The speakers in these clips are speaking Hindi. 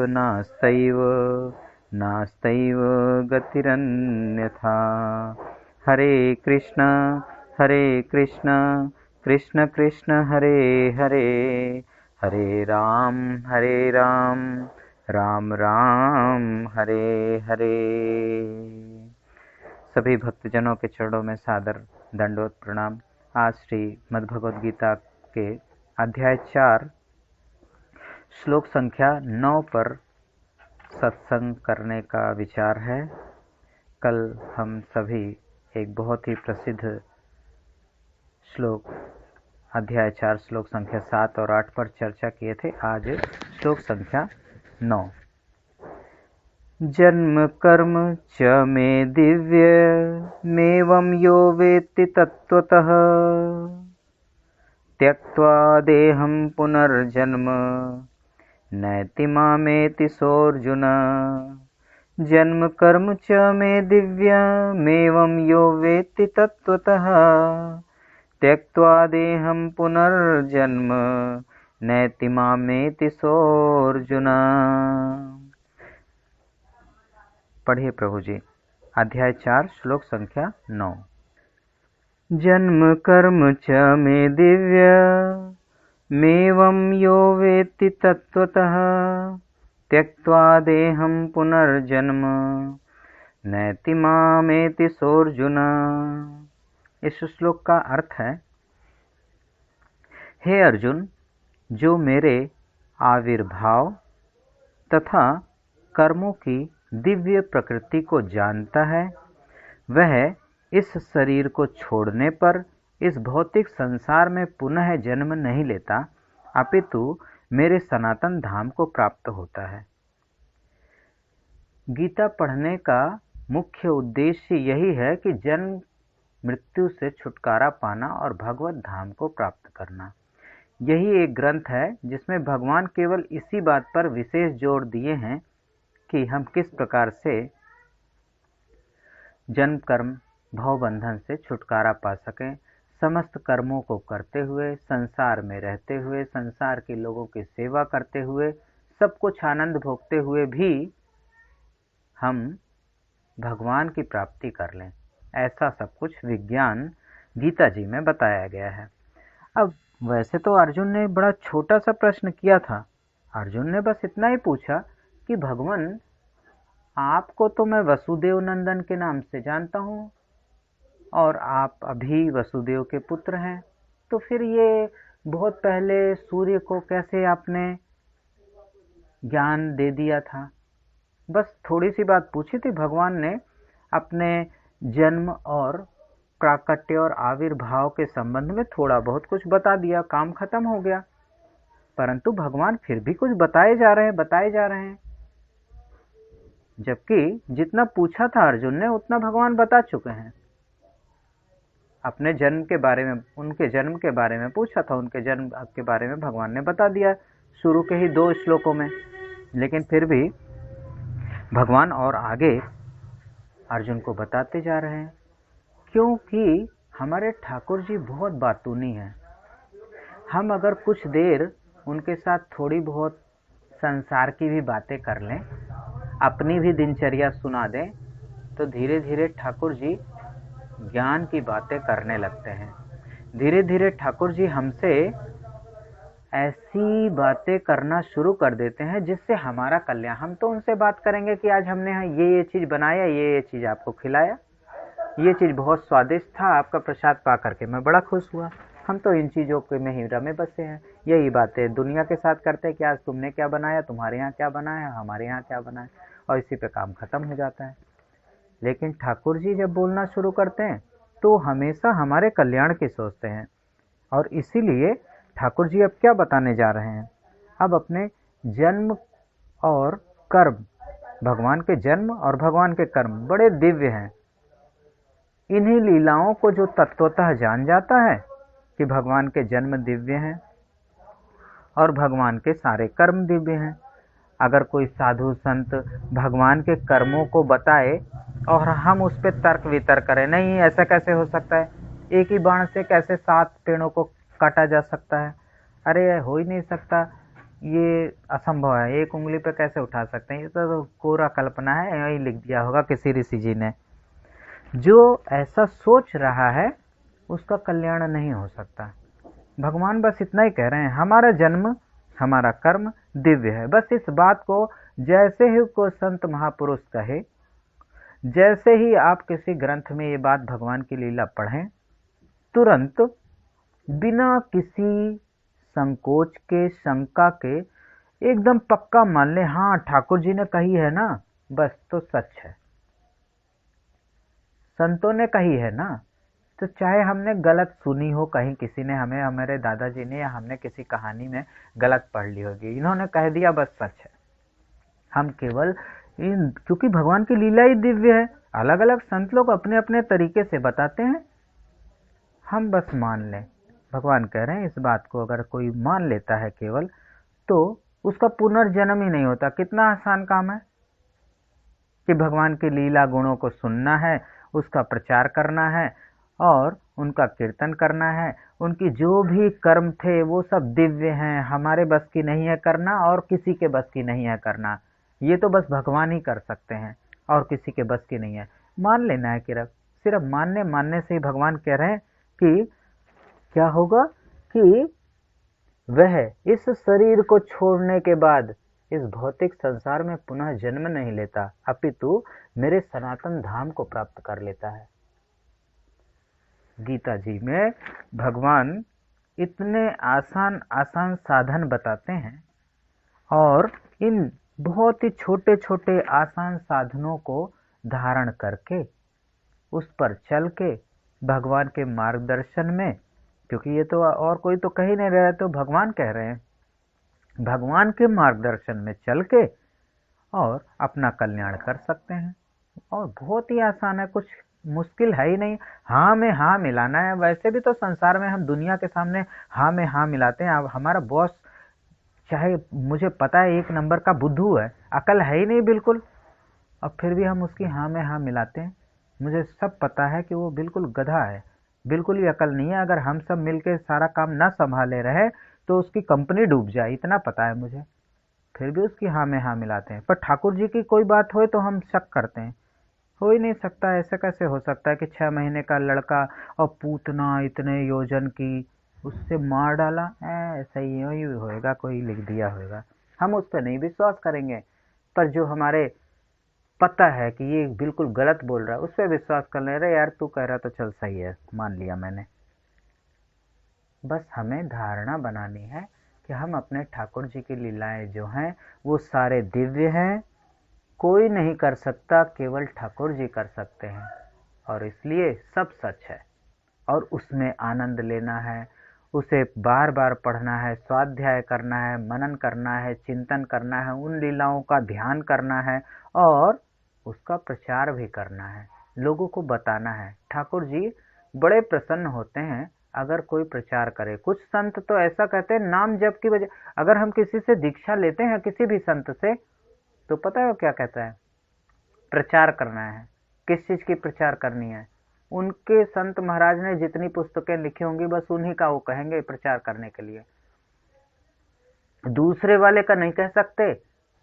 नास्तैव नास्तैव गतिरन्यथा। हरे कृष्ण कृष्ण कृष्ण हरे हरे, हरे राम राम राम हरे हरे। सभी भक्तजनों के चरणों में सादर दंडवत प्रणाम। आज श्री मद्भगवद गीता के अध्याय 4 श्लोक संख्या 9 पर सत्संग करने का विचार है। कल हम सभी एक बहुत ही प्रसिद्ध श्लोक अध्याय 4 श्लोक संख्या 7 और 8 पर चर्चा किए थे। आज श्लोक संख्या 9। जन्म कर्म च मे दिव्य मेवं यो वेत्ति तत्त्वतः, त्यक्त्वा देहं पुनर्जन्म नैति मामेति सोऽर्जुन। जन्म कर्म च मे दिव्यमेवं यो वेत्ति तत्त्वतः, त्यक्त्वा देहं पुनर्जन्म नैति मामेति सोऽर्जुन। पढ़िए प्रभु जी। अध्याय 4 श्लोक संख्या 9। जन्म कर्म च मे दिव्य मेवं यो वेत्ति तत्त्वतः, त्यक्त्वा देहं पुनर्जन्म नैति मामेति सोऽर्जुन। इस श्लोक का अर्थ है, हे अर्जुन, जो मेरे आविर्भाव तथा कर्मों की दिव्य प्रकृति को जानता है, वह इस शरीर को छोड़ने पर इस भौतिक संसार में पुनः जन्म नहीं लेता, अपितु मेरे सनातन धाम को प्राप्त होता है। गीता पढ़ने का मुख्य उद्देश्य यही है कि जन्म मृत्यु से छुटकारा पाना और भगवत धाम को प्राप्त करना। यही एक ग्रंथ है जिसमें भगवान केवल इसी बात पर विशेष जोर दिए हैं कि हम किस प्रकार से जन्म कर्म भव बंधन से छुटकारा पा सकें। समस्त कर्मों को करते हुए, संसार में रहते हुए, संसार के लोगों की सेवा करते हुए, सब कुछ आनंद भोगते हुए भी हम भगवान की प्राप्ति कर लें। ऐसा सब कुछ विज्ञान गीता जी में बताया गया है। अब वैसे तो अर्जुन ने बड़ा छोटा सा प्रश्न किया था। अर्जुन ने बस इतना ही पूछा कि भगवान, आपको तो मैं वसुदेव नंदन के नाम से जानता हूँ और आप अभी वसुदेव के पुत्र हैं, तो फिर ये बहुत पहले सूर्य को कैसे आपने ज्ञान दे दिया था? बस थोड़ी सी बात पूछी थी। भगवान ने अपने जन्म और प्राकट्य और आविर्भाव के संबंध में थोड़ा बहुत कुछ बता दिया, काम खत्म हो गया। परंतु भगवान फिर भी कुछ बताए जा रहे हैं। जबकि जितना पूछा था अर्जुन ने उतना भगवान बता चुके हैं। अपने जन्म के बारे में, उनके जन्म के बारे में पूछा था, उनके जन्म के बारे में भगवान ने बता दिया शुरू के ही 2 श्लोकों में। लेकिन फिर भी भगवान और आगे अर्जुन को बताते जा रहे हैं, क्योंकि हमारे ठाकुर जी बहुत बातूनी हैं। हम अगर कुछ देर उनके साथ थोड़ी बहुत संसार की भी बातें कर लें, अपनी भी दिनचर्या सुना दें, तो धीरे धीरे ठाकुर जी ज्ञान की बातें करने लगते हैं। धीरे धीरे ठाकुर जी हमसे ऐसी बातें करना शुरू कर देते हैं जिससे हमारा कल्याण। हम तो उनसे बात करेंगे कि आज हमने ये चीज़ बनाया, ये चीज़ आपको खिलाया, ये चीज़ बहुत स्वादिष्ट था, आपका प्रसाद पा करके मैं बड़ा खुश हुआ। हम तो इन चीज़ों के में ही रमे बसे हैं। यही बातें दुनिया के साथ करते हैं कि आज तुमने क्या बनाया, तुम्हारे यहाँ क्या बनाया, हमारे यहाँ क्या बनाया, और इसी पे काम खत्म हो जाता है। लेकिन ठाकुर जी जब बोलना शुरू करते हैं तो हमेशा हमारे कल्याण की सोचते हैं। और इसीलिए ठाकुर जी अब क्या बताने जा रहे हैं? अब अपने जन्म और कर्म, भगवान के जन्म और भगवान के कर्म बड़े दिव्य हैं। इन्हीं लीलाओं को जो तत्वतः जान जाता है कि भगवान के जन्म दिव्य हैं और भगवान के सारे कर्म दिव्य हैं। अगर कोई साधु संत भगवान के कर्मों को बताए और हम उस पर तर्क वितर्क करें, नहीं ऐसा कैसे हो सकता है, एक ही बाण से कैसे 7 पेड़ों को काटा जा सकता है, अरे हो ही नहीं सकता, ये असंभव है, एक उंगली पे कैसे उठा सकते हैं, ये तो कोरा कल्पना है, यही लिख दिया होगा किसी ऋषि जी ने। जो ऐसा सोच रहा है उसका कल्याण नहीं हो सकता। भगवान बस इतना ही कह रहे हैं, हमारा जन्म हमारा कर्म दिव्य है। बस इस बात को जैसे ही को संत महापुरुष कहे, जैसे ही आप किसी ग्रंथ में ये बात भगवान की लीला पढ़ें, तुरंत बिना किसी संकोच के, शंका के, एकदम पक्का मान ले, हाँ ठाकुर जी ने कही है ना, बस तो सच है, संतों ने कही है ना। तो चाहे हमने गलत सुनी हो, कहीं किसी ने हमें, हमारे दादाजी ने, या हमने किसी कहानी में गलत पढ़ ली होगी, इन्होंने कह दिया बस सच है। हम केवल इन, क्योंकि भगवान की लीला ही दिव्य है, अलग अलग संत लोग अपने अपने तरीके से बताते हैं, हम बस मान लें। भगवान कह रहे हैं इस बात को अगर कोई मान लेता है केवल, तो उसका पुनर्जन्म ही नहीं होता। कितना आसान काम है कि भगवान की लीला गुणों को सुनना है, उसका प्रचार करना है और उनका कीर्तन करना है। उनकी जो भी कर्म थे वो सब दिव्य हैं, हमारे बस की नहीं है करना और किसी के बस की नहीं है करना। ये तो बस भगवान ही कर सकते हैं और किसी के बस की नहीं है। मान लेना है, सिर्फ मानने मानने से ही भगवान कह रहे हैं कि क्या होगा कि वह इस शरीर को छोड़ने के बाद इस भौतिक संसार में पुनः जन्म नहीं लेता, अपितु मेरे सनातन धाम को प्राप्त कर लेता है। गीता जी में भगवान इतने आसान आसान साधन बताते हैं और इन बहुत ही छोटे छोटे आसान साधनों को धारण करके, उस पर चल के, भगवान के मार्गदर्शन में, क्योंकि ये तो और कोई तो कह ही नहीं रहा है, तो भगवान कह रहे हैं, भगवान के मार्गदर्शन में चल के और अपना कल्याण कर सकते हैं। और बहुत ही आसान है, कुछ मुश्किल है ही नहीं। हाँ में हाँ मिलाना है। वैसे भी तो संसार में हम दुनिया के सामने हाँ में हाँ मिलाते हैं। अब हमारा बॉस, चाहे मुझे पता है एक नंबर का बुद्धू है, अकल है ही नहीं बिल्कुल, अब फिर भी हम उसकी हाँ में हाँ मिलाते हैं। मुझे सब पता है कि वो बिल्कुल गधा है, बिल्कुल ही अकल नहीं है। अगर हम सब मिलके सारा काम ना संभाले रहे तो उसकी कंपनी डूब जाए, इतना पता है मुझे, फिर भी उसकी हाँ में हाँ मिलाते हैं। पर ठाकुर जी की कोई बात हो तो हम शक करते हैं, हो ही नहीं सकता, ऐसा कैसे हो सकता है कि 6 महीने का लड़का और पूतना इतने योजन की, उससे मार डाला। ऐसा ही होएगा, कोई लिख दिया होगा, हम उस पर नहीं विश्वास करेंगे। पर जो हमारे पता है कि ये बिल्कुल गलत बोल रहा है, उस पर विश्वास कर ले रहे, यार तू कह रहा तो चल सही है, मान लिया मैंने। बस हमें धारणा बनानी है कि हम अपने ठाकुर जी की लीलाएं जो हैं वो सारे दिव्य हैं, कोई नहीं कर सकता, केवल ठाकुर जी कर सकते हैं, और इसलिए सब सच है और उसमें आनंद लेना है, उसे बार बार पढ़ना है, स्वाध्याय करना है, मनन करना है, चिंतन करना है, उन लीलाओं का ध्यान करना है और उसका प्रचार भी करना है, लोगों को बताना है। ठाकुर जी बड़े प्रसन्न होते हैं अगर कोई प्रचार करे। कुछ संत तो ऐसा कहते हैं नाम जप की वजह, अगर हम किसी से दीक्षा लेते हैं किसी भी संत से, तो पता है वो क्या कहता है, प्रचार करना है। किस चीज की प्रचार करनी है? उनके संत महाराज ने जितनी पुस्तकें लिखी होंगी बस उन्हीं का वो कहेंगे प्रचार करने के लिए। दूसरे वाले का नहीं कह सकते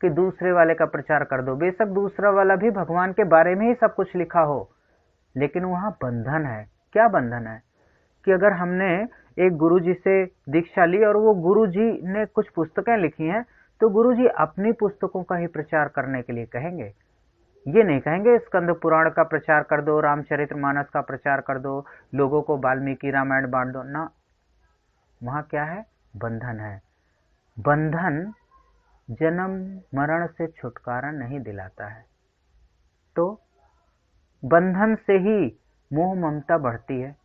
कि दूसरे वाले का प्रचार कर दो। बेशक दूसरा वाला भी भगवान के बारे में ही सब कुछ लिखा हो, लेकिन वहां बंधन है। क्या बंधन है? कि अगर हमने एक गुरुजी से दीक्षा ली और वो गुरुजी ने कुछ पुस्तकें लिखी हैं, तो गुरुजी अपनी पुस्तकों का ही प्रचार करने के लिए कहेंगे। ये नहीं कहेंगे स्कंद पुराण का प्रचार कर दो, रामचरितमानस का प्रचार कर दो, लोगों को वाल्मीकि रामायण बांट दो ना। वहां क्या है? बंधन है। बंधन जन्म मरण से छुटकारा नहीं दिलाता है, तो बंधन से ही मोह ममता बढ़ती है,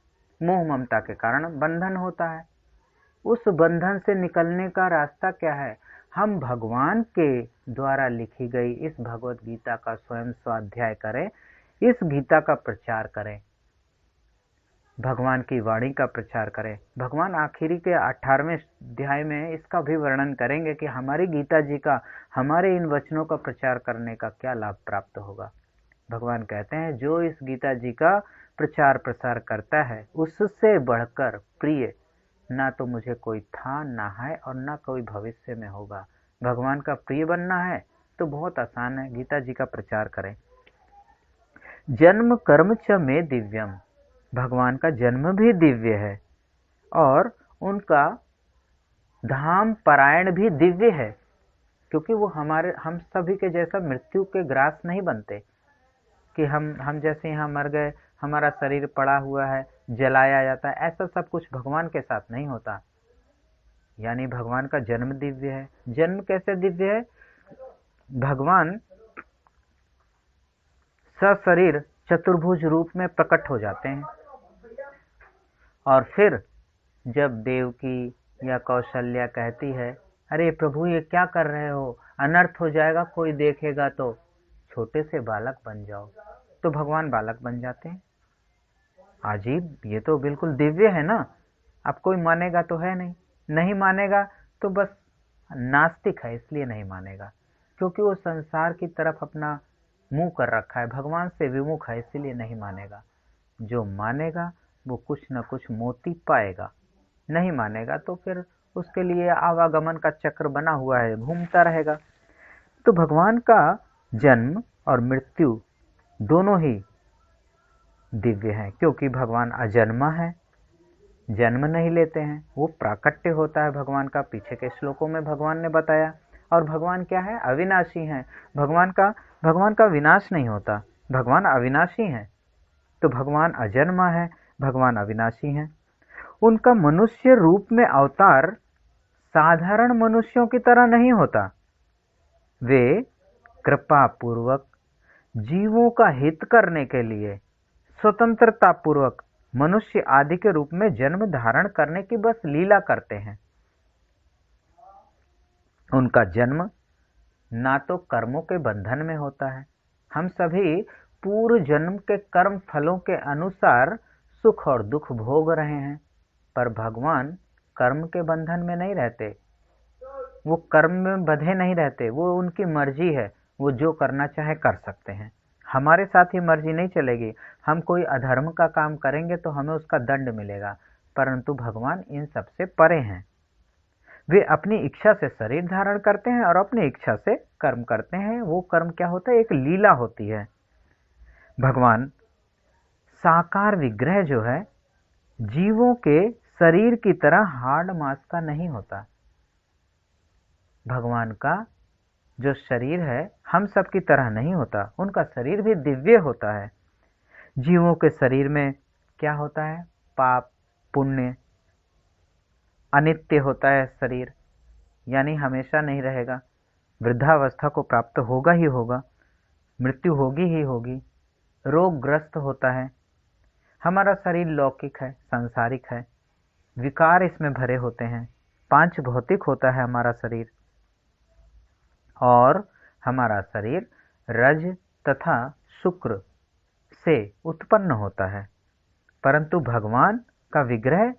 मोह ममता के कारण बंधन होता है। उस बंधन से निकलने का रास्ता क्या है? हम भगवान के द्वारा लिखी गई इस भगवत गीता का स्वयं स्वाध्याय करें, इस गीता का प्रचार करें, भगवान की वाणी का प्रचार करें। भगवान आखिरी के 18वें अध्याय में इसका भी वर्णन करेंगे कि हमारी गीता जी का, हमारे इन वचनों का प्रचार करने का क्या लाभ प्राप्त होगा। भगवान कहते हैं जो इस गीता जी का प्रचार प्रसार करता है उससे बढ़कर प्रिय ना तो मुझे कोई था, ना है और ना कोई भविष्य में होगा। भगवान का प्रिय बनना है तो बहुत आसान है, गीता जी का प्रचार करें। जन्म कर्म च में दिव्यम, भगवान का जन्म भी दिव्य है और उनका धाम परायण भी दिव्य है, क्योंकि वो हम सभी के जैसा मृत्यु के ग्रास नहीं बनते कि हम जैसे यहाँ मर गए, हमारा शरीर पड़ा हुआ है, जलाया जाता है, ऐसा सब कुछ भगवान के साथ नहीं होता। यानी भगवान का जन्म दिव्य है। जन्म कैसे दिव्य है? भगवान सशरीर चतुर्भुज रूप में प्रकट हो जाते हैं और फिर जब देवकी या कौशल्या कहती है, अरे प्रभु ये क्या कर रहे हो, अनर्थ हो जाएगा, कोई देखेगा तो, छोटे से बालक बन जाओ, तो भगवान बालक बन जाते हैं। अजीब, ये तो बिल्कुल दिव्य है ना। अब कोई मानेगा तो है नहीं, नहीं मानेगा तो बस नास्तिक है, इसलिए नहीं मानेगा, क्योंकि वो संसार की तरफ अपना मुंह कर रखा है, भगवान से विमुख है, इसीलिए नहीं मानेगा। जो मानेगा वो कुछ न कुछ मोती पाएगा, नहीं मानेगा तो फिर उसके लिए आवागमन का चक्र बना हुआ है, घूमता रहेगा। तो भगवान का जन्म और मृत्यु दोनों ही दिव्य हैं, क्योंकि भगवान अजन्मा है, जन्म नहीं लेते हैं, वो प्राकट्य होता है भगवान का, पीछे के श्लोकों में भगवान ने बताया। और भगवान क्या है? अविनाशी है। भगवान का विनाश नहीं होता, भगवान अविनाशी हैं। तो भगवान अजन्मा है, भगवान अविनाशी हैं। उनका मनुष्य रूप में अवतार साधारण मनुष्यों की तरह नहीं होता, वे कृपा पूर्वक जीवों का हित करने के लिए स्वतंत्रता पूर्वक मनुष्य आदि के रूप में जन्म धारण करने की बस लीला करते हैं। उनका जन्म ना तो कर्मों के बंधन में होता है, हम सभी पूर्व जन्म के कर्म फलों के अनुसार सुख और दुख भोग रहे हैं, पर भगवान कर्म के बंधन में नहीं रहते, वो कर्म में बंधे नहीं रहते, वो उनकी मर्जी है, वो जो करना चाहे कर सकते हैं। हमारे साथ ही मर्जी नहीं चलेगी, हम कोई अधर्म का काम करेंगे तो हमें उसका दंड मिलेगा, परंतु भगवान इन सब से परे हैं। वे अपनी इच्छा से शरीर धारण करते हैं और अपनी इच्छा से कर्म करते हैं। वो कर्म क्या होता है? एक लीला होती है। भगवान साकार विग्रह जो है, जीवों के शरीर की तरह हाड़ मांस का नहीं होता। भगवान का जो शरीर है हम सब की तरह नहीं होता, उनका शरीर भी दिव्य होता है। जीवों के शरीर में क्या होता है? पाप पुण्य, अनित्य होता है शरीर, यानी हमेशा नहीं रहेगा, वृद्धावस्था को प्राप्त होगा ही होगा, मृत्यु होगी ही होगी, रोगग्रस्त होता है। हमारा शरीर लौकिक है, सांसारिक है, विकार इसमें भरे होते हैं, पांच भौतिक होता है हमारा शरीर, और हमारा शरीर रज तथा शुक्र से उत्पन्न होता है। परंतु भगवान का विग्रह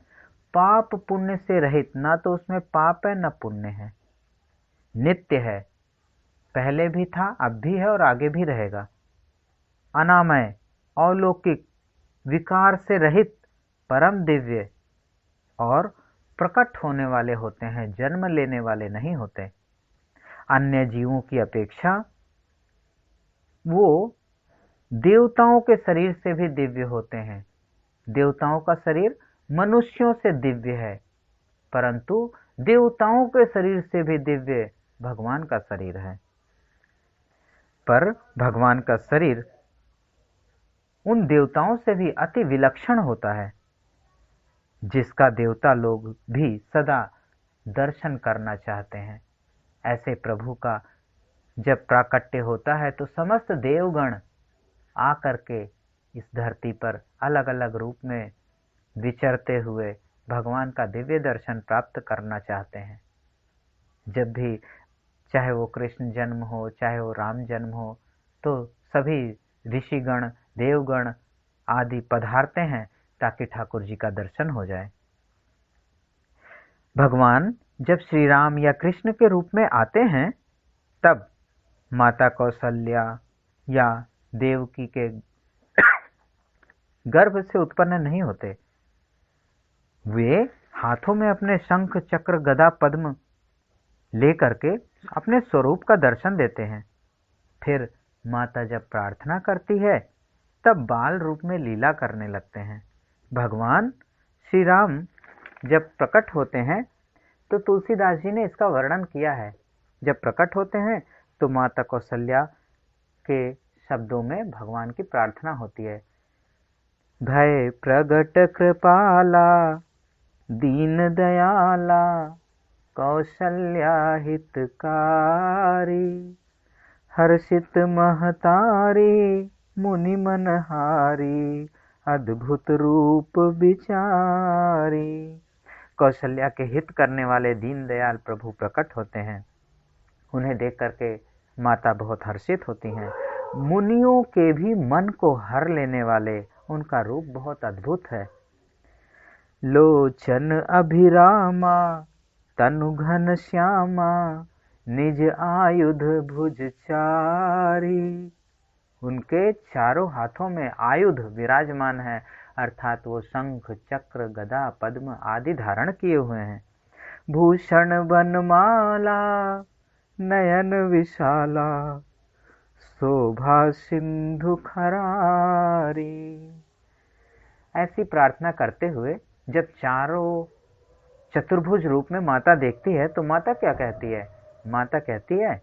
पाप पुण्य से रहित, ना तो उसमें पाप है न पुण्य है, नित्य है, पहले भी था, अब भी है और आगे भी रहेगा, अनामय, अलौकिक, विकार से रहित, परम दिव्य और प्रकट होने वाले होते हैं, जन्म लेने वाले नहीं होते। अन्य जीवों की अपेक्षा वो देवताओं के शरीर से भी दिव्य होते हैं। देवताओं का शरीर मनुष्यों से दिव्य है, परंतु देवताओं के शरीर से भी दिव्य भगवान का शरीर है। पर भगवान का शरीर उन देवताओं से भी अति विलक्षण होता है, जिसका देवता लोग भी सदा दर्शन करना चाहते हैं। ऐसे प्रभु का जब प्राकट्य होता है तो समस्त देवगण आकर के इस धरती पर अलग अलग रूप में विचरते हुए भगवान का दिव्य दर्शन प्राप्त करना चाहते हैं। जब भी, चाहे वो कृष्ण जन्म हो, चाहे वो राम जन्म हो, तो सभी ऋषिगण, देवगण आदि पधारते हैं ताकि ठाकुर जी का दर्शन हो जाए। भगवान जब श्री राम या कृष्ण के रूप में आते हैं, तब माता कौशल्या या देवकी के गर्भ से उत्पन्न नहीं होते, वे हाथों में अपने शंख चक्र गदा पद्म ले करके अपने स्वरूप का दर्शन देते हैं। फिर माता जब प्रार्थना करती है तब बाल रूप में लीला करने लगते हैं। भगवान श्री राम जब प्रकट होते हैं तो तुलसीदास जी ने इसका वर्णन किया है। जब प्रकट होते हैं तो माता कौशल्या के शब्दों में भगवान की प्रार्थना होती है, भय प्रगट कृपाला दीन दयाला कौशल्या हितकारी हर्षित महतारी मुनि मनहारी अद्भुत रूप विचारी। कौशल्या के हित करने वाले दीनदयाल प्रभु प्रकट होते हैं। उन्हें देख करके माता बहुत हर्षित होती हैं। मुनियों के भी मन को हर लेने वाले उनका रूप बहुत अद्भुत है। लोचन अभिरामा तनु घन श्यामा निज आयुध भुजचारी। उनके चारों हाथों में आयुध विराजमान है, अर्थात वो शंख चक्र गदा पद्म आदि धारण किए हुए हैं। भूषण वनमाला नयन विशाला शोभा सिंधु खरारी। ऐसी प्रार्थना करते हुए जब चारों चतुर्भुज रूप में माता देखती है तो माता क्या कहती है? माता कहती है,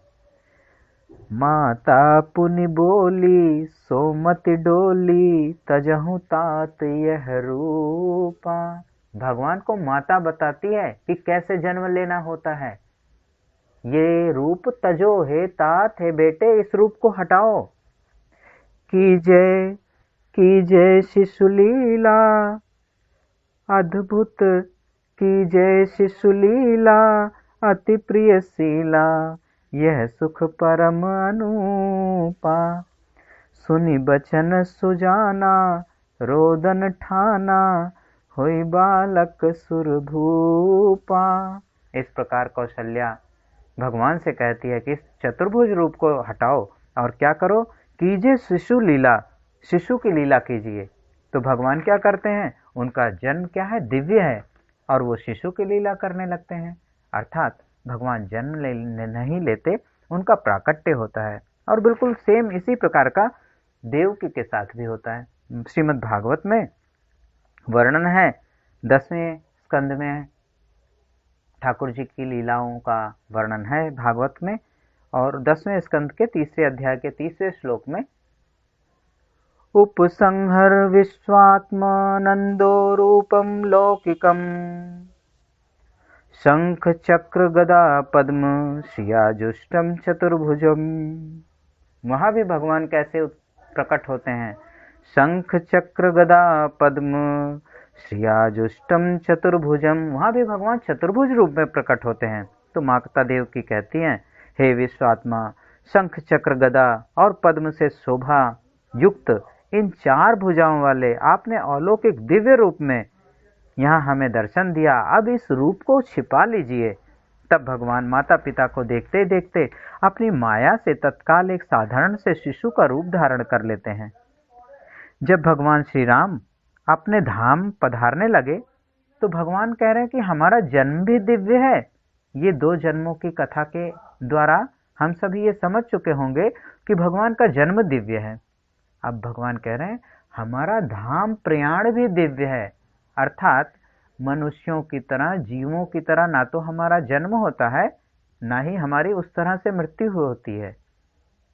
माता पुनि बोली सोमति डोली तजहु तात यह रूपा। भगवान को माता बताती है कि कैसे जन्म लेना होता है। ये रूप तजो हे तात है बेटे, इस रूप को हटाओ। कीजय शिशुलीला अद्भुत कीजय शिशुलीला अति प्रिय शीला यह सुख परम अनुपा। सुनि बचन सुजाना रोदन ठाना होई बालक सुरभूपा। इस प्रकार कौशल्या भगवान से कहती है कि इस चतुर्भुज रूप को हटाओ और क्या करो, कीजिए शिशु लीला, शिशु की लीला कीजिए। तो भगवान क्या करते हैं? उनका जन्म क्या है? दिव्य है, और वो शिशु की लीला करने लगते हैं। अर्थात भगवान जन्म नहीं लेते, उनका प्राकट्य होता है। और बिल्कुल सेम इसी प्रकार का देवकी के साथ भी होता है। श्रीमद् भागवत में वर्णन है, 10वें स्कंद में ठाकुर जी की लीलाओं का वर्णन है भागवत में, और 10वें स्कंद के 3रे अध्याय के 3रे श्लोक में उपसंहर विश्वात्मानंदो रूपम लौकिकम शंख चक्र गदा पद्म श्रियाजुष्टम चतुर्भुजम। वहां भी भगवान कैसे प्रकट होते हैं? शंख चक्र गदा पद्म श्रियाजुष्टम चतुर्भुजम। वहां भी भगवान चतुर्भुज रूप में प्रकट होते हैं। तो माता देवकी कहती हैं, हे विश्वात्मा, शंख चक्र गदा और पद्म से शोभा युक्त इन 4 भुजाओं वाले आपने अलौकिक दिव्य रूप में यहाँ हमें दर्शन दिया। अब इस रूप को छिपा लीजिए। तब भगवान माता पिता को देखते देखते अपनी माया से तत्काल एक साधारण से शिशु का रूप धारण कर लेते हैं। जब भगवान श्री राम अपने धाम पधारने लगे तो भगवान कह रहे हैं कि हमारा जन्म भी दिव्य है। ये 2 जन्मों की कथा के द्वारा हम सभी ये समझ चुके होंगे कि भगवान का जन्म दिव्य है। अब भगवान कह रहे हैं हमारा धाम प्रयाण भी दिव्य है। अर्थात मनुष्यों की तरह, जीवों की तरह ना तो हमारा जन्म होता है, ना ही हमारी उस तरह से मृत्यु होती है।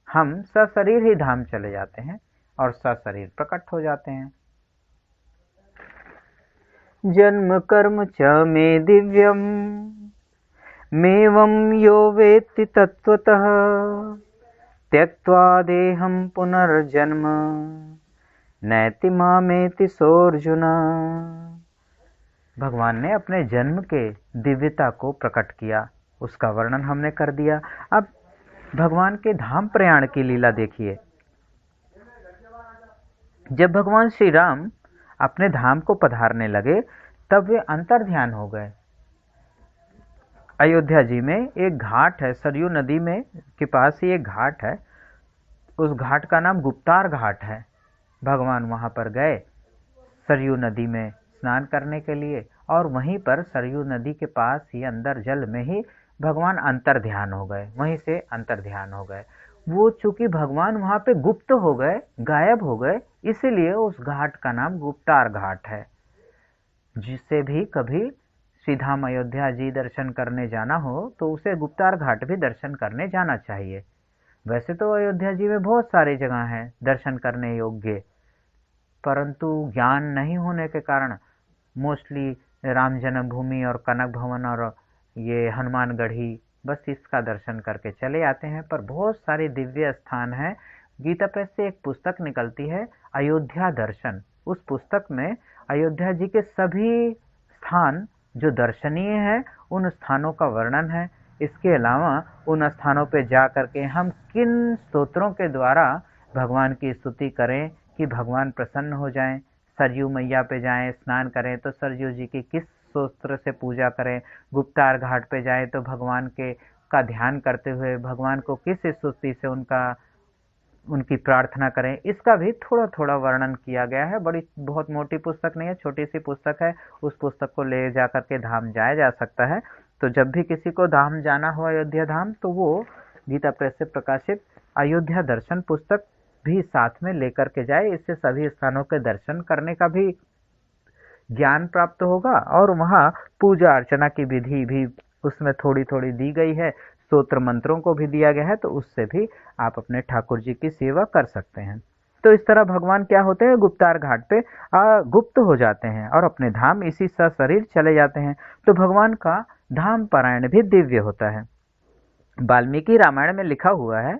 हम सशरीर ही धाम चले जाते हैं और सशरीर प्रकट हो जाते हैं। जन्म कर्म च मे दिव्यम मेवं यो वेत्ति तत्वतः त्यक्त्वा देहं पुनर्जन्म नैति मामेति सोऽर्जुन। भगवान ने अपने जन्म के दिव्यता को प्रकट किया, उसका वर्णन हमने कर दिया। अब भगवान के धाम प्रयाण की लीला देखिए। जब भगवान श्री राम अपने धाम को पधारने लगे तब वे अंतर्ध्यान हो गए। अयोध्या जी में एक घाट है, सरयू नदी में के पास ही एक घाट है। उस घाट का नाम गुप्तार घाट है। भगवान वहां पर गए सरयू नदी में स्नान करने के लिए और वहीं पर सरयू नदी के पास ही अंदर जल में ही भगवान अंतर ध्यान हो गए, वहीं से अंतर ध्यान हो गए। वो चूंकि भगवान वहां पे गुप्त हो गए, गायब हो गए, इसीलिए उस घाट का नाम गुप्तार घाट है। जिसे भी कभी श्रीधाम अयोध्या जी दर्शन करने जाना हो तो उसे गुप्तार घाट भी दर्शन करने जाना चाहिए। वैसे तो अयोध्या जी में बहुत सारी जगह हैं दर्शन करने योग्य, परंतु ज्ञान नहीं होने के कारण मोस्टली राम जन्मभूमि और कनक भवन और ये हनुमानगढ़ी बस इसका दर्शन करके चले आते हैं। पर बहुत सारे दिव्य स्थान हैं। गीता प्रेस से एक पुस्तक निकलती है अयोध्या दर्शन। उस पुस्तक में अयोध्या जी के सभी स्थान जो दर्शनीय हैं उन स्थानों का वर्णन है। इसके अलावा उन स्थानों पे जा करके हम किन स्तोत्रों के द्वारा भगवान की स्तुति करें कि भगवान प्रसन्न हो जाएं। सरयू मैया पे जाएं, स्नान करें तो सरयू जी की किस स्तोत्र से पूजा करें। गुप्तार घाट पे जाएं तो भगवान के का ध्यान करते हुए भगवान को किस स्तुति से उनकी प्रार्थना करें। इसका भी थोड़ा थोड़ा वर्णन किया गया है। बहुत मोटी पुस्तक नहीं है, छोटी सी पुस्तक है। उस पुस्तक को ले जा करके धाम जाया जा सकता है। तो जब भी किसी को धाम जाना हो, अयोध्या धाम, तो वो गीता प्रेस से प्रकाशित अयोध्या दर्शन पुस्तक भी साथ में लेकर के जाए। इससे सभी स्थानों के दर्शन करने का भी ज्ञान प्राप्त होगा और वहाँ पूजा अर्चना की विधि भी उसमें थोड़ी थोड़ी दी गई है, स्तोत्र मंत्रों को भी दिया गया है, तो उससे भी आप अपने ठाकुर जी की सेवा कर सकते हैं। तो इस तरह भगवान क्या होते हैं, गुप्तार घाट पे गुप्त हो जाते हैं और अपने धाम इसी सशरीर चले जाते हैं। तो भगवान का धाम पारायण भी दिव्य होता है। वाल्मीकि रामायण में लिखा हुआ है,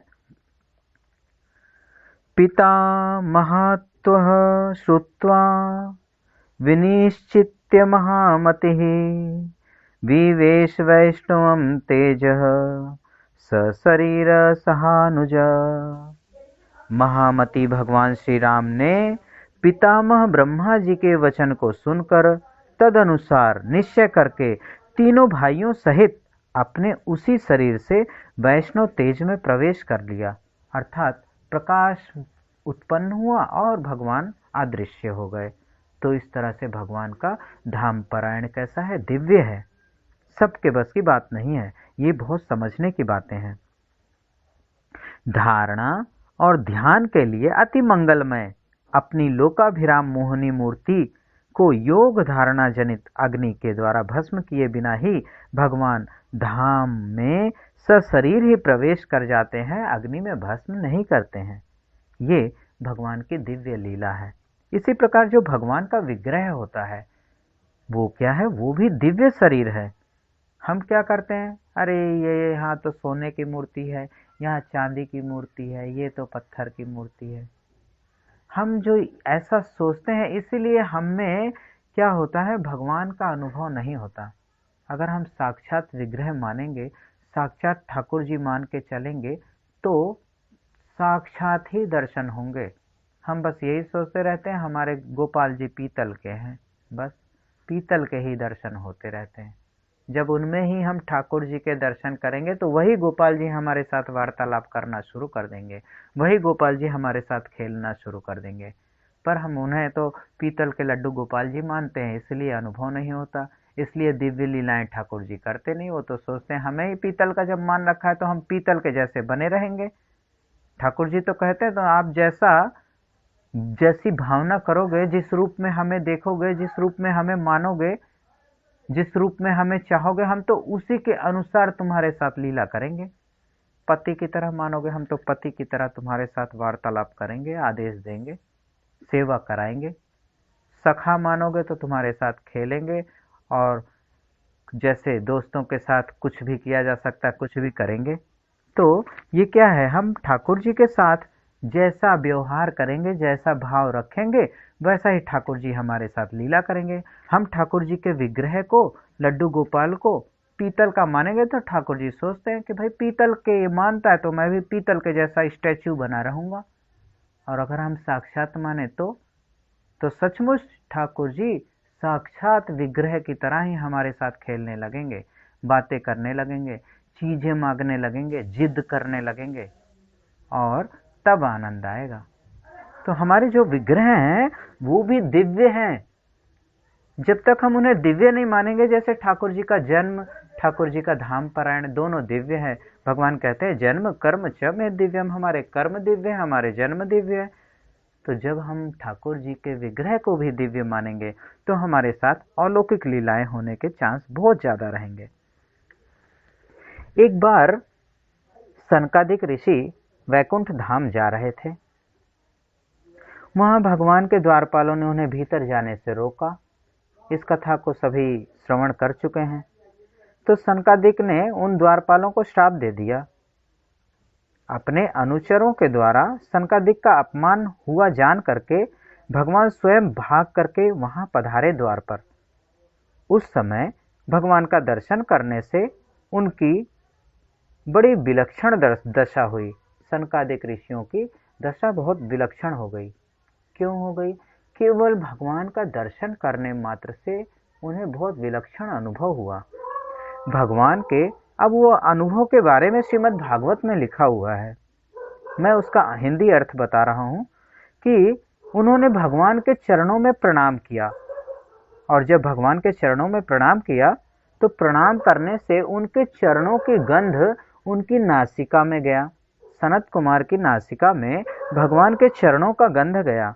पिता महत्वः श्रुत्वा विनिश्चित्य महामतिः विवेश वैष्णवं तेजः सशरीर सहानुज। महामति भगवान श्री राम ने पितामह ब्रह्मा जी के वचन को सुनकर तदनुसार निश्चय करके तीनों भाइयों सहित अपने उसी शरीर से वैष्णव तेज में प्रवेश कर लिया, अर्थात प्रकाश उत्पन्न हुआ और भगवान अदृश्य हो गए। तो इस तरह से भगवान का धाम पारायण कैसा है, दिव्य है। सबके बस की बात नहीं है, ये बहुत समझने की बातें हैं। धारणा और ध्यान के लिए अति मंगलमय अपनी लोकाभिराम मोहनी मूर्ति को योग धारणा जनित अग्नि के द्वारा भस्म किए बिना ही भगवान धाम में सशरीर ही प्रवेश कर जाते हैं, अग्नि में भस्म नहीं करते हैं। ये भगवान की दिव्य लीला है। इसी प्रकार जो भगवान का विग्रह होता है वो क्या है, वो भी दिव्य शरीर है। हम क्या करते हैं, अरे ये यहाँ तो सोने की मूर्ति है, यहाँ चांदी की मूर्ति है, ये तो पत्थर की मूर्ति है। हम जो ऐसा सोचते हैं इसीलिए हमें क्या होता है, भगवान का अनुभव नहीं होता। अगर हम साक्षात विग्रह मानेंगे, साक्षात ठाकुर जी मान के चलेंगे तो साक्षात ही दर्शन होंगे। हम बस यही सोचते रहते हैं हमारे गोपाल जी पीतल के हैं, बस पीतल के ही दर्शन होते रहते हैं। जब उनमें ही हम ठाकुर जी के दर्शन करेंगे तो वही गोपाल जी हमारे साथ वार्तालाप करना शुरू कर देंगे, वही गोपाल जी हमारे साथ खेलना शुरू कर देंगे। पर हम उन्हें तो पीतल के लड्डू गोपाल जी मानते हैं, इसलिए अनुभव नहीं होता, इसलिए दिव्य लीलाएं ठाकुर जी करते नहीं। वो तो सोचते हैं हमें ही पीतल का जब मान रखा है तो हम पीतल के जैसे बने रहेंगे। ठाकुर जी तो कहते हैं तो आप जैसी भावना करोगे, जिस रूप में हमें देखोगे, जिस रूप में हमें मानोगे, जिस रूप में हमें चाहोगे, हम तो उसी के अनुसार तुम्हारे साथ लीला करेंगे। पति की तरह मानोगे, हम तो पति की तरह तुम्हारे साथ वार्तालाप करेंगे, आदेश देंगे, सेवा कराएंगे। सखा मानोगे तो तुम्हारे साथ खेलेंगे और जैसे दोस्तों के साथ कुछ भी किया जा सकता है कुछ भी करेंगे। तो ये क्या है, हम ठाकुर जी के साथ जैसा व्यवहार करेंगे, जैसा भाव रखेंगे, वैसा ही ठाकुर जी हमारे साथ लीला करेंगे। हम ठाकुर जी के विग्रह को, लड्डू गोपाल को पीतल का मानेंगे तो ठाकुर जी सोचते हैं कि भाई पीतल के मानता है तो मैं भी पीतल के जैसा स्टैच्यू बना रहूंगा। और अगर हम साक्षात माने तो सचमुच ठाकुर जी साक्षात विग्रह की तरह ही हमारे साथ खेलने लगेंगे, बातें करने लगेंगे, चीजें मांगने लगेंगे, जिद करने लगेंगे और तब आनंद आएगा। तो हमारे जो विग्रह हैं वो भी दिव्य हैं, जब तक हम उन्हें दिव्य नहीं मानेंगे, जैसे ठाकुर जी का जन्म, ठाकुर जी का धाम पारायण, दोनों दिव्य है। भगवान कहते हैं जन्म कर्म च में दिव्यम, हमारे कर्म दिव्य है, हमारे जन्म दिव्य है। तो जब हम ठाकुर जी के विग्रह को भी दिव्य मानेंगे तो हमारे साथ अलौकिक लीलाएं होने के चांस बहुत ज्यादा रहेंगे। एक बार सनकादिक ऋषि वैकुंठ धाम जा रहे थे। वहां भगवान के द्वारपालों ने उन्हें भीतर जाने से रोका। इस कथा को सभी श्रवण कर चुके हैं। तो सनकादिक ने उन द्वारपालों को श्राप दे दिया। अपने अनुचरों के द्वारा सनकादिक का अपमान हुआ जान करके भगवान स्वयं भाग करके वहां पधारे द्वार पर। उस समय भगवान का दर्शन करने से उनकी बड़ी विलक्षण दशा हुई। सनकादिक ऋषियों की दशा बहुत विलक्षण हो गई। क्यों हो गई? केवल भगवान का दर्शन करने मात्र से उन्हें बहुत विलक्षण अनुभव हुआ। भगवान के अब वो अनुभव के बारे में श्रीमद् भागवत में लिखा हुआ है। मैं उसका हिंदी अर्थ बता रहा हूँ कि उन्होंने भगवान के चरणों में प्रणाम किया, और जब भगवान के चरणों में प्रणाम किया तो प्रणाम करने से उनके चरणों की गंध उनकी नासिका में गया। सनत कुमार की नासिका में भगवान के चरणों का गंध गया।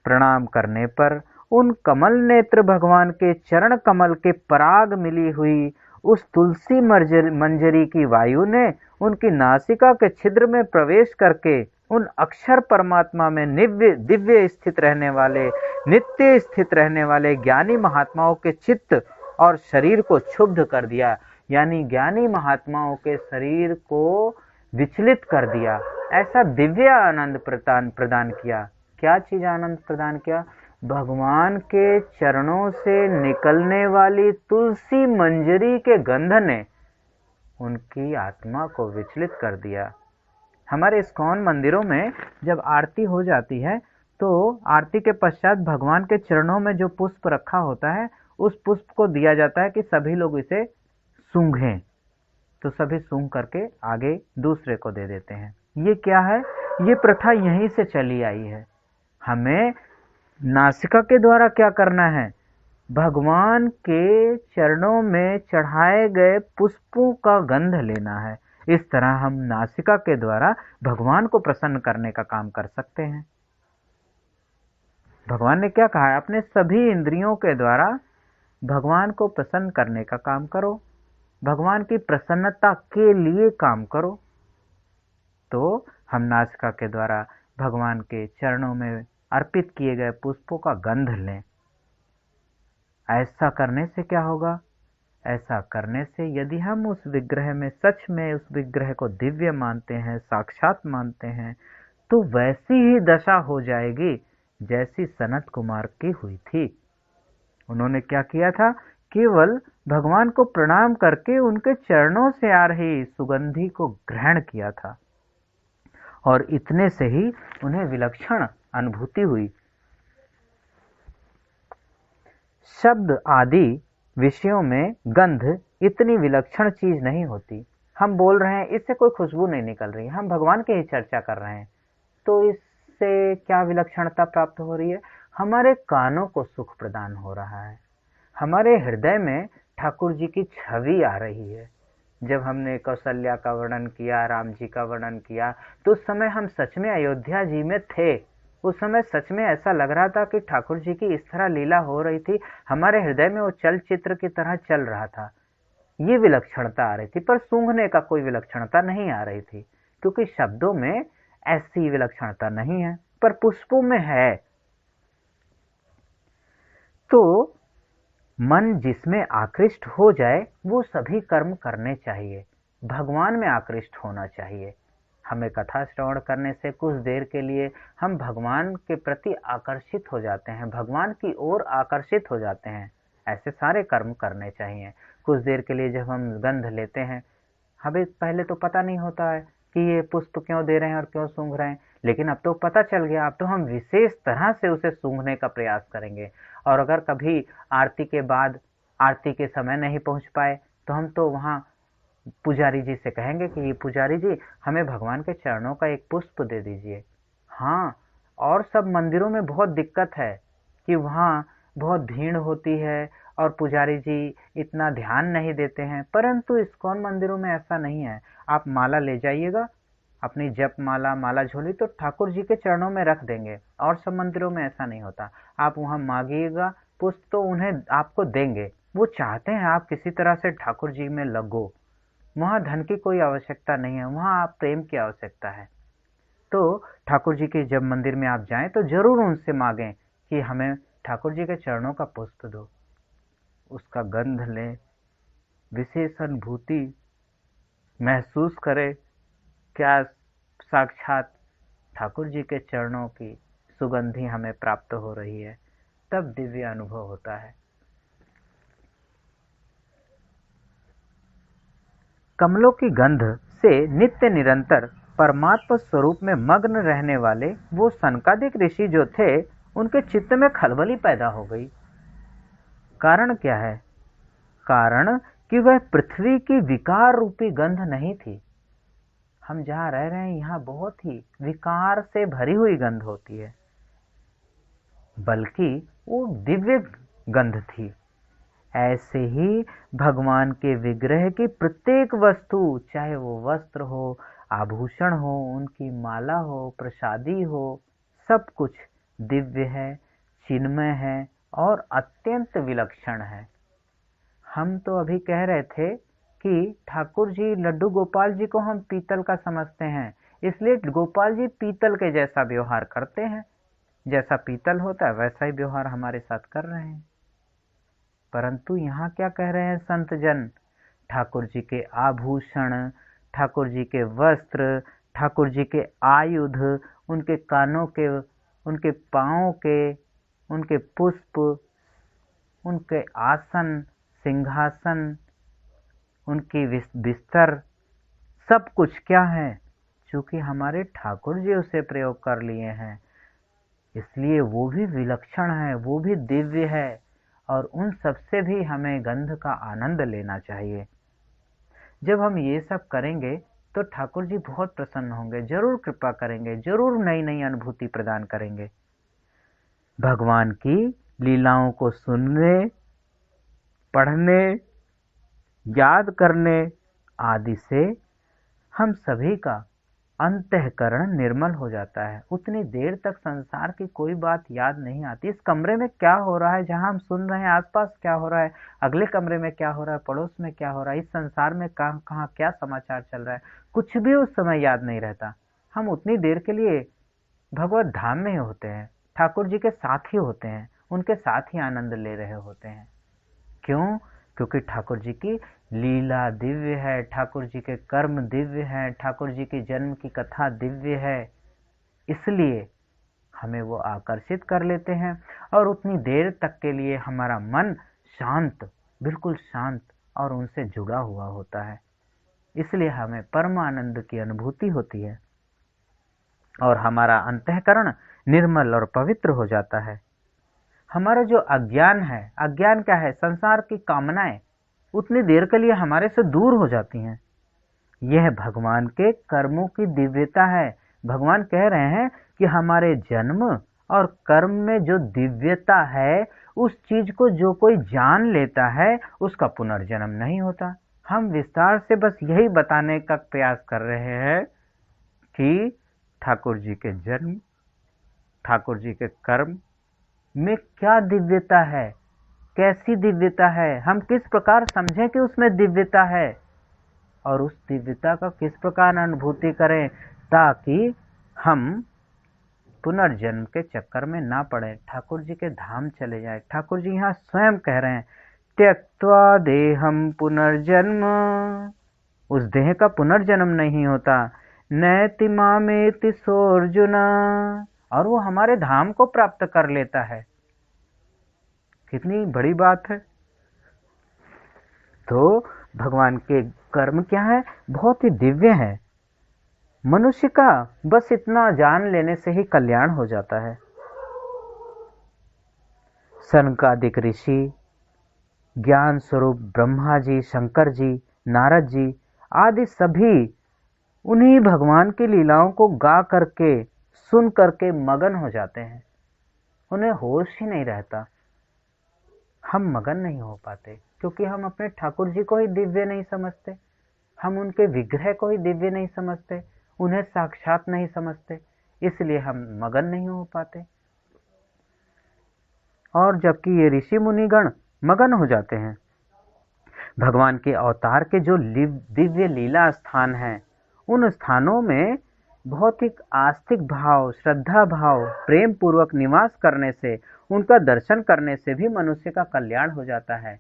प्रणाम करने पर उन कमल नेत्र भगवान के चरण कमल के पराग मिली हुई उस तुलसी मंजरी की वायु ने उनकी नासिका के छिद्र में प्रवेश करके उन अक्षर परमात्मा में दिव्य स्थित रहने वाले, नित्य स्थित रहने वाले ज्ञानी महात्माओं के चित्त और शरीर को क्षुब्ध कर दिया। यानी ज्ञानी महात्माओं के शरीर को विचलित कर दिया। ऐसा दिव्य आनंद प्रदान किया। क्या चीज आनंद प्रदान किया? भगवान के चरणों से निकलने वाली तुलसी मंजरी के गंध ने उनकी आत्मा को विचलित कर दिया। हमारे इस्कॉन मंदिरों में जब आरती हो जाती है तो आरती के पश्चात भगवान के चरणों में जो पुष्प रखा होता है उस पुष्प को दिया जाता है कि सभी लोग इसे सूंघें। तो सभी सूंघ करके आगे दूसरे को दे देते हैं। ये क्या है? ये प्रथा यहीं से चली आई है। हमें नासिका के द्वारा क्या करना है? भगवान के चरणों में चढ़ाए गए पुष्पों का गंध लेना है। इस तरह हम नासिका के द्वारा भगवान को प्रसन्न करने का काम कर सकते हैं। भगवान ने क्या कहा है? अपने सभी इंद्रियों के द्वारा भगवान को प्रसन्न करने का काम करो, भगवान की प्रसन्नता के लिए काम करो। तो हम नासिका के द्वारा भगवान के चरणों में अर्पित किए गए पुष्पों का गंध लें। ऐसा करने से क्या होगा? ऐसा करने से यदि हम उस विग्रह में सच में उस विग्रह को दिव्य मानते हैं, साक्षात मानते हैं, तो वैसी ही दशा हो जाएगी जैसी सनत कुमार की हुई थी। उन्होंने क्या किया था? केवल भगवान को प्रणाम करके उनके चरणों से आ रही सुगंधी को ग्रहण किया था, और इतने से ही उन्हें विलक्षण अनुभूति हुई। शब्द आदि विषयों में गंध इतनी विलक्षण चीज नहीं होती। हम बोल रहे हैं इससे कोई खुशबू नहीं निकल रही, हम भगवान की ही चर्चा कर रहे हैं, तो इससे क्या विलक्षणता प्राप्त हो रही है? हमारे कानों को सुख प्रदान हो रहा है, हमारे हृदय में ठाकुर जी की छवि आ रही है। जब हमने कौशल्या का वर्णन किया, राम जी का वर्णन किया, तो उस समय हम सच में अयोध्या जी में थे। उस समय सच में ऐसा लग रहा था कि ठाकुर जी की इस तरह लीला हो रही थी, हमारे हृदय में वो चलचित्र की तरह चल रहा था। ये विलक्षणता आ रही थी, पर सूंघने का कोई विलक्षणता नहीं आ रही थी, क्योंकि शब्दों में ऐसी विलक्षणता नहीं है, पर पुष्पों में है। तो मन जिसमें आकृष्ट हो जाए वो सभी कर्म करने चाहिए, भगवान में आकृष्ट होना चाहिए। हमें कथा श्रवण करने से कुछ देर के लिए हम भगवान के प्रति आकर्षित हो जाते हैं, भगवान की ओर आकर्षित हो जाते हैं। ऐसे सारे कर्म करने चाहिए। कुछ देर के लिए जब हम गंध लेते हैं, हमें पहले तो पता नहीं होता है कि ये पुष्प क्यों दे रहे हैं और क्यों सूंघ रहे हैं, लेकिन अब तो पता चल गया। अब तो हम विशेष तरह से उसे सूंघने का प्रयास करेंगे। और अगर कभी आरती के बाद, आरती के समय नहीं पहुंच पाए, तो हम तो वहां पुजारी जी से कहेंगे कि ये पुजारी जी, हमें भगवान के चरणों का एक पुष्प दे दीजिए। हाँ, और सब मंदिरों में बहुत दिक्कत है कि वहाँ बहुत भीड़ होती है और पुजारी जी इतना ध्यान नहीं देते हैं, परंतु इस्कॉन मंदिरों में ऐसा नहीं है। आप माला ले जाइएगा, अपनी जप माला, माला झोली तो ठाकुर जी के चरणों में रख देंगे, और सब मंदिरों में ऐसा नहीं होता। आप वहाँ मांगिएगा पुष्प तो उन्हें आपको देंगे, वो चाहते हैं आप किसी तरह से ठाकुर जी में लगो। वहाँ धन की कोई आवश्यकता नहीं है, वहाँ आप प्रेम की आवश्यकता है। तो ठाकुर जी के जब मंदिर में आप जाएं तो जरूर उनसे मांगें कि हमें ठाकुर जी के चरणों का पुष्प दो, उसका गंध लें, विशेष अनुभूति महसूस करें, क्या साक्षात ठाकुर जी के चरणों की सुगंधी हमें प्राप्त हो रही है, तब दिव्य अनुभव होता है। कमलों की गंध से नित्य निरंतर परमात्मा स्वरूप में मग्न रहने वाले वो सनकादिक ऋषि जो थे, उनके चित्त में खलबली पैदा हो गई। कारण क्या है? कारण कि वह पृथ्वी की विकार रूपी गंध नहीं थी। हम जहाँ रह रहे हैं यहाँ बहुत ही विकार से भरी हुई गंध होती है, बल्कि वो दिव्य गंध थी। ऐसे ही भगवान के विग्रह की प्रत्येक वस्तु, चाहे वो वस्त्र हो, आभूषण हो, उनकी माला हो, प्रसादी हो, सब कुछ दिव्य है, चिन्मय है और अत्यंत विलक्षण है। हम तो अभी कह रहे थे कि ठाकुर जी लड्डू गोपाल जी को हम पीतल का समझते हैं, इसलिए गोपाल जी पीतल के जैसा व्यवहार करते हैं, जैसा पीतल होता है वैसा ही व्यवहार हमारे साथ कर रहे हैं। परंतु यहाँ क्या कह रहे हैं संत जन? ठाकुर जी के आभूषण, ठाकुर जी के वस्त्र, ठाकुर जी के आयुध, उनके कानों के, उनके पाँव के, उनके पुष्प, उनके आसन, सिंहासन, उनकी बिस्तर, सब कुछ क्या है? चूंकि हमारे ठाकुर जी उसे प्रयोग कर लिए हैं, इसलिए वो भी विलक्षण है, वो भी दिव्य है, और उन सब से भी हमें गंध का आनंद लेना चाहिए। जब हम ये सब करेंगे तो ठाकुर जी बहुत प्रसन्न होंगे, जरूर कृपा करेंगे, जरूर नई नई अनुभूति प्रदान करेंगे। भगवान की लीलाओं को सुनने, पढ़ने, याद करने आदि से हम सभी का अंतःकरण निर्मल हो जाता है। उतनी देर तक संसार की कोई बात याद नहीं आती। इस कमरे में क्या हो रहा है, जहां हम सुन रहे हैं, आसपास क्या हो रहा है, अगले कमरे में क्या हो रहा है, पड़ोस में क्या हो रहा है, इस संसार में कहाँ कहाँ क्या समाचार चल रहा है, कुछ भी उस समय याद नहीं रहता। हम उतनी देर के लिए भगवत धाम में ही होते हैं, ठाकुर जी के साथ ही होते हैं, उनके साथ ही आनंद ले रहे होते हैं। क्यों? क्योंकि ठाकुर जी की लीला दिव्य है, ठाकुर जी के कर्म दिव्य हैं, ठाकुर जी के जन्म की कथा दिव्य है, इसलिए हमें वो आकर्षित कर लेते हैं और उतनी देर तक के लिए हमारा मन शांत, बिल्कुल शांत और उनसे जुड़ा हुआ होता है। इसलिए हमें परमानंद की अनुभूति होती है और हमारा अंतःकरण निर्मल और पवित्र हो जाता है। हमारा जो अज्ञान है, अज्ञान क्या है? संसार की कामनाएं उतनी देर के लिए हमारे से दूर हो जाती हैं। यह भगवान के कर्मों की दिव्यता है। भगवान कह रहे हैं कि हमारे जन्म और कर्म में जो दिव्यता है, उस चीज को जो कोई जान लेता है उसका पुनर्जन्म नहीं होता। हम विस्तार से बस यही बताने का प्रयास कर रहे हैं कि ठाकुर जी के जन्म, ठाकुर जी के कर्म में क्या दिव्यता है, कैसी दिव्यता है, हम किस प्रकार समझें कि उसमें दिव्यता है और उस दिव्यता का किस प्रकार अनुभूति करें, ताकि हम पुनर्जन्म के चक्कर में ना पड़े, ठाकुर जी के धाम चले जाए। ठाकुर जी यहाँ स्वयं कह रहे हैं, त्यक्त्वा देहम पुनर्जन्म, उस देह का पुनर्जन्म नहीं होता, नैति मामेति सोर्जुना, और वो हमारे धाम को प्राप्त कर लेता है। कितनी बड़ी बात है। तो भगवान के कर्म क्या है? बहुत ही दिव्य है। मनुष्य का बस इतना जान लेने से ही कल्याण हो जाता है। सनकादिक ऋषि, ज्ञान स्वरूप ब्रह्मा जी, शंकर जी, नारद जी आदि सभी उन्हीं भगवान की लीलाओं को गा करके, सुन करके मगन हो जाते हैं, उन्हें होश ही नहीं रहता। हम मगन नहीं हो पाते, क्योंकि हम अपने ठाकुर जी को ही दिव्य नहीं समझते, हम उनके विग्रह को ही दिव्य नहीं समझते, उन्हें साक्षात नहीं समझते, इसलिए हम मगन नहीं हो पाते। और जबकि ये ऋषि मुनिगण मगन हो जाते हैं। भगवान के अवतार के जो दिव्य लीला स्थान हैं, उन स्थानों में बहुत ही आस्तिक भाव, श्रद्धा भाव, प्रेम पूर्वक निवास करने से, उनका दर्शन करने से भी मनुष्य का कल्याण हो जाता है,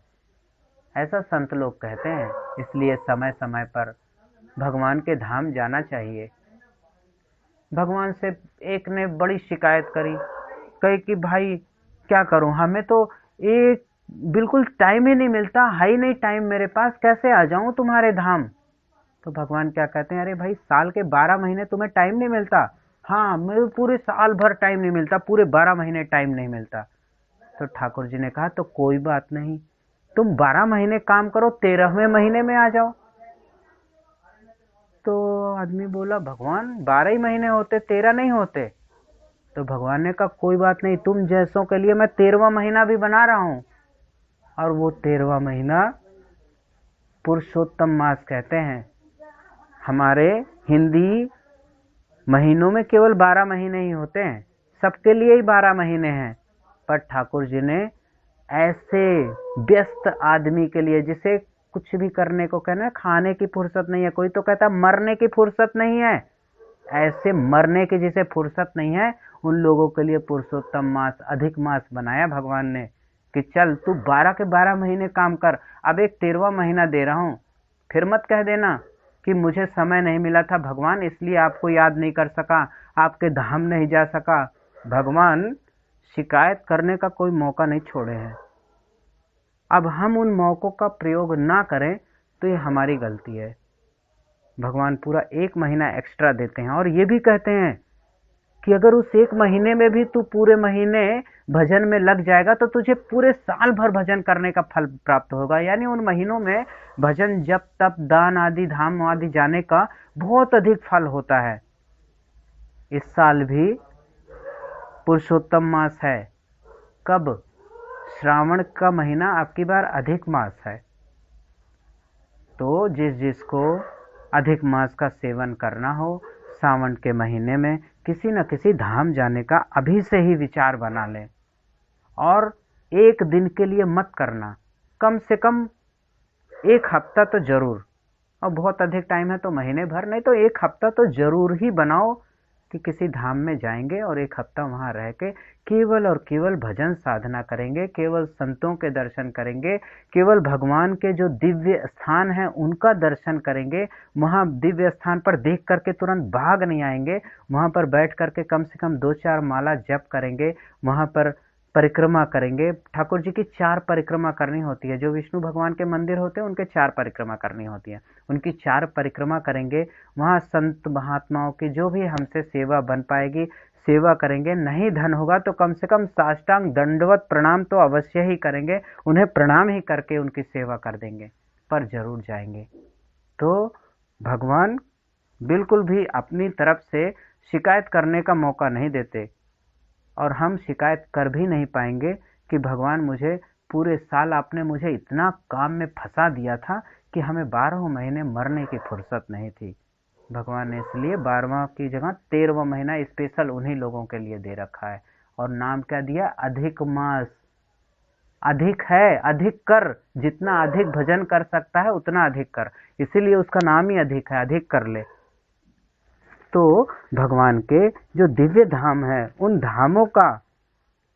ऐसा संत लोग कहते हैं। इसलिए समय समय पर भगवान के धाम जाना चाहिए। भगवान से एक ने बड़ी शिकायत कही कि भाई क्या करूं, हमें तो एक बिल्कुल टाइम ही नहीं मिलता, है ही नहीं टाइम मेरे पास, कैसे आ जाऊं तुम्हारे धाम। तो भगवान क्या कहते हैं, अरे भाई साल के 12 महीने तुम्हें टाइम नहीं मिलता? हाँ, मेरे पूरे साल भर टाइम नहीं मिलता, पूरे 12 महीने टाइम नहीं मिलता। तो ठाकुर जी ने कहा तो कोई बात नहीं, तुम 12 महीने काम करो, 13वें महीने में आ जाओ। तो आदमी बोला, भगवान 12 ही महीने होते, 13 नहीं होते? तो भगवान ने कहा कोई बात नहीं, तुम जैसों के लिए मैं 13वां महीना भी बना रहा हूं। और वो 13वां महीना पुरुषोत्तम मास कहते हैं। हमारे हिंदी महीनों में केवल 12 महीने ही होते हैं, सबके लिए ही 12 महीने हैं, पर ठाकुर जी ने ऐसे व्यस्त आदमी के लिए, जिसे कुछ भी करने को कहना, खाने की फुर्सत नहीं है, कोई तो कहता मरने की फुर्सत नहीं है, ऐसे मरने की जिसे फुर्सत नहीं है, उन लोगों के लिए पुरुषोत्तम मास, अधिक मास बनाया भगवान ने कि चल तू 12 के 12 महीने काम कर, अब एक 13वां महीना दे रहा हूं, फिर मत कह देना कि मुझे समय नहीं मिला था भगवान, इसलिए आपको याद नहीं कर सका, आपके धाम नहीं जा सका। भगवान शिकायत करने का कोई मौका नहीं छोड़े हैं। अब हम उन मौकों का प्रयोग ना करें तो ये हमारी गलती है। भगवान पूरा 1 महीना एक्स्ट्रा देते हैं और ये भी कहते हैं कि अगर उस 1 महीने में भी तू पूरे महीने भजन में लग जाएगा तो तुझे पूरे साल भर भजन करने का फल प्राप्त होगा। यानी उन महीनों में भजन, जप, तप, दान आदि, धाम आदि जाने का बहुत अधिक फल होता है। इस साल भी पुरुषोत्तम मास है। कब? श्रावण का महीना आपकी बार अधिक मास है। तो जिसको अधिक मास का सेवन करना हो, सावन के महीने में किसी न किसी धाम जाने का अभी से ही विचार बना लें। और 1 दिन के लिए मत करना, कम से कम 1 हफ्ता तो जरूर, और बहुत अधिक टाइम है तो महीने भर, नहीं तो 1 हफ्ता तो जरूर ही बनाओ कि किसी धाम में जाएंगे और 1 हफ्ता वहां रह के केवल और केवल भजन साधना करेंगे, केवल संतों के दर्शन करेंगे, केवल भगवान के जो दिव्य स्थान हैं उनका दर्शन करेंगे। वहां दिव्य स्थान पर देख करके तुरंत भाग नहीं आएंगे, वहां पर बैठ करके कम से कम 2-4 माला जप करेंगे, वहां पर परिक्रमा करेंगे। ठाकुर जी की 4 परिक्रमा करनी होती है, जो विष्णु भगवान के मंदिर होते हैं उनके 4 परिक्रमा करनी होती है, उनकी 4 परिक्रमा करेंगे। वहां संत महात्माओं की जो भी हमसे सेवा बन पाएगी सेवा करेंगे, नहीं धन होगा तो कम से कम साष्टांग दंडवत प्रणाम तो अवश्य ही करेंगे, उन्हें प्रणाम ही करके उनकी सेवा कर देंगे, पर जरूर जाएंगे। तो भगवान बिल्कुल भी अपनी तरफ से शिकायत करने का मौका नहीं देते, और हम शिकायत कर भी नहीं पाएंगे कि भगवान मुझे पूरे साल आपने मुझे इतना काम में फंसा दिया था कि हमें 12 महीने मरने की फुर्सत नहीं थी। भगवान ने इसलिए 12वां की जगह 13वां महीना स्पेशल उन्हीं लोगों के लिए दे रखा है, और नाम क्या दिया? अधिक मास। अधिक है, अधिक कर, जितना अधिक भजन कर सकता है उतना अधिक कर, इसीलिए उसका नाम ही अधिक है, अधिक कर ले। तो भगवान के जो दिव्य धाम है, उन धामों का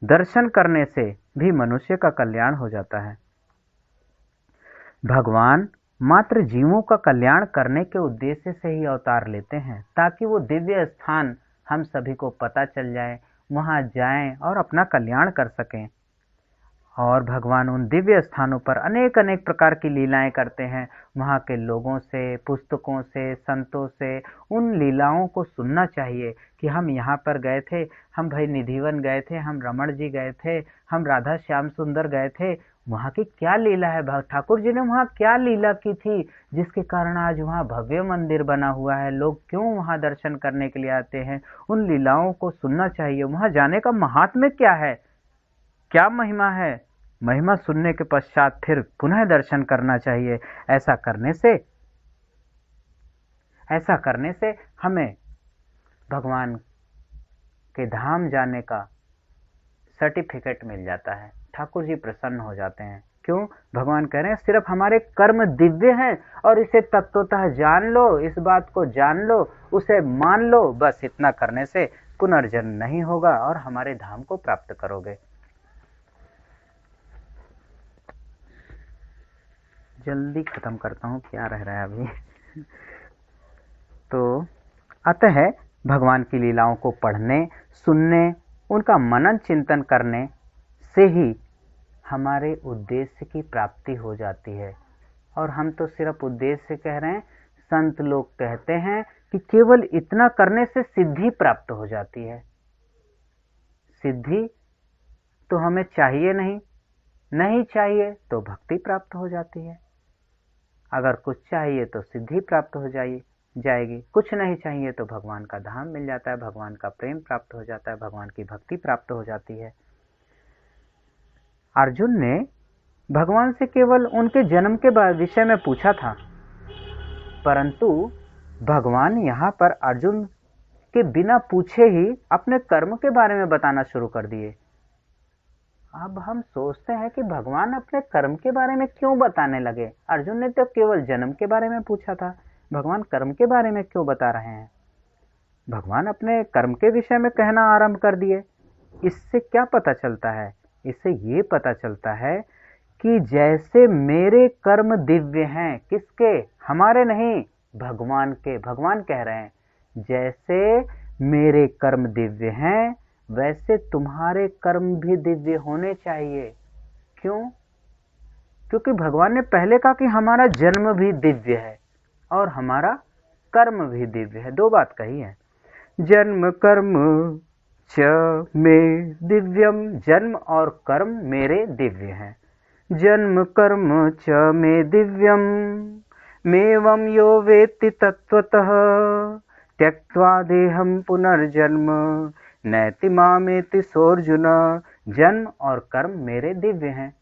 दर्शन करने से भी मनुष्य का कल्याण हो जाता है। भगवान मात्र जीवों का कल्याण करने के उद्देश्य से ही अवतार लेते हैं, ताकि वो दिव्य स्थान हम सभी को पता चल जाए, वहां जाएं और अपना कल्याण कर सकें। और भगवान उन दिव्य स्थानों पर अनेक अनेक प्रकार की लीलाएं करते हैं, वहाँ के लोगों से, पुस्तकों से, संतों से। उन लीलाओं को सुनना चाहिए कि हम यहाँ पर गए थे, हम भाई निधिवन गए थे, हम रमण जी गए थे, हम राधा श्याम सुंदर गए थे, वहाँ की क्या लीला है, ठाकुर जी ने वहाँ क्या लीला की थी जिसके कारण आज वहाँ भव्य मंदिर बना हुआ है, लोग क्यों वहाँ दर्शन करने के लिए आते हैं। उन लीलाओं को सुनना चाहिए, वहाँ जाने का महात्म्य क्या है, क्या महिमा है, महिमा सुनने के पश्चात फिर पुनः दर्शन करना चाहिए। ऐसा करने से हमें भगवान के धाम जाने का सर्टिफिकेट मिल जाता है। ठाकुर जी प्रसन्न हो जाते हैं। क्यों? भगवान कह रहे हैं सिर्फ हमारे कर्म दिव्य हैं और इसे तत्वतः जान लो, इस बात को जान लो, उसे मान लो। बस इतना करने से पुनर्जन्म नहीं होगा और हमारे धाम को प्राप्त करोगे। जल्दी खत्म करता हूँ, क्या रह रहा है अभी। तो अतः भगवान की लीलाओं को पढ़ने, सुनने, उनका मनन चिंतन करने से ही हमारे उद्देश्य की प्राप्ति हो जाती है। और हम तो सिर्फ उद्देश्य कह रहे हैं, संत लोग कहते हैं कि केवल इतना करने से सिद्धि प्राप्त हो जाती है। सिद्धि तो हमें चाहिए नहीं चाहिए तो भक्ति प्राप्त हो जाती है। अगर कुछ चाहिए तो सिद्धि प्राप्त हो जाएगी, कुछ नहीं चाहिए तो भगवान का धाम मिल जाता है, भगवान का प्रेम प्राप्त हो जाता है, भगवान की भक्ति प्राप्त हो जाती है। अर्जुन ने भगवान से केवल उनके जन्म के विषय में पूछा था, परंतु भगवान यहाँ पर अर्जुन के बिना पूछे ही अपने कर्म के बारे में बताना शुरू कर दिए। अब हम सोचते हैं कि भगवान अपने कर्म के बारे में क्यों बताने लगे? अर्जुन ने तो केवल जन्म के बारे में पूछा था, भगवान कर्म के बारे में क्यों बता रहे हैं? भगवान अपने कर्म के विषय में कहना आरंभ कर दिए। इससे क्या पता चलता है? इससे ये पता चलता है कि जैसे मेरे कर्म दिव्य हैं, किसके? हमारे नहीं, भगवान के। भगवान कह रहे हैं जैसे मेरे कर्म दिव्य हैं वैसे तुम्हारे कर्म भी दिव्य होने चाहिए। क्यों? क्योंकि भगवान ने पहले कहा कि हमारा जन्म भी दिव्य है और हमारा कर्म भी दिव्य है। दो बात कही है। जन्म कर्म च में दिव्यम, जन्म और कर्म मेरे दिव्य हैं। जन्म कर्म च में दिव्यम मेवं यो वेत्ति तत्वतः त्यक्त्वा देहं पुनर्जन्म नैति मामेति सोऽर्जुन। जन्म और कर्म मेरे दिव्य हैं।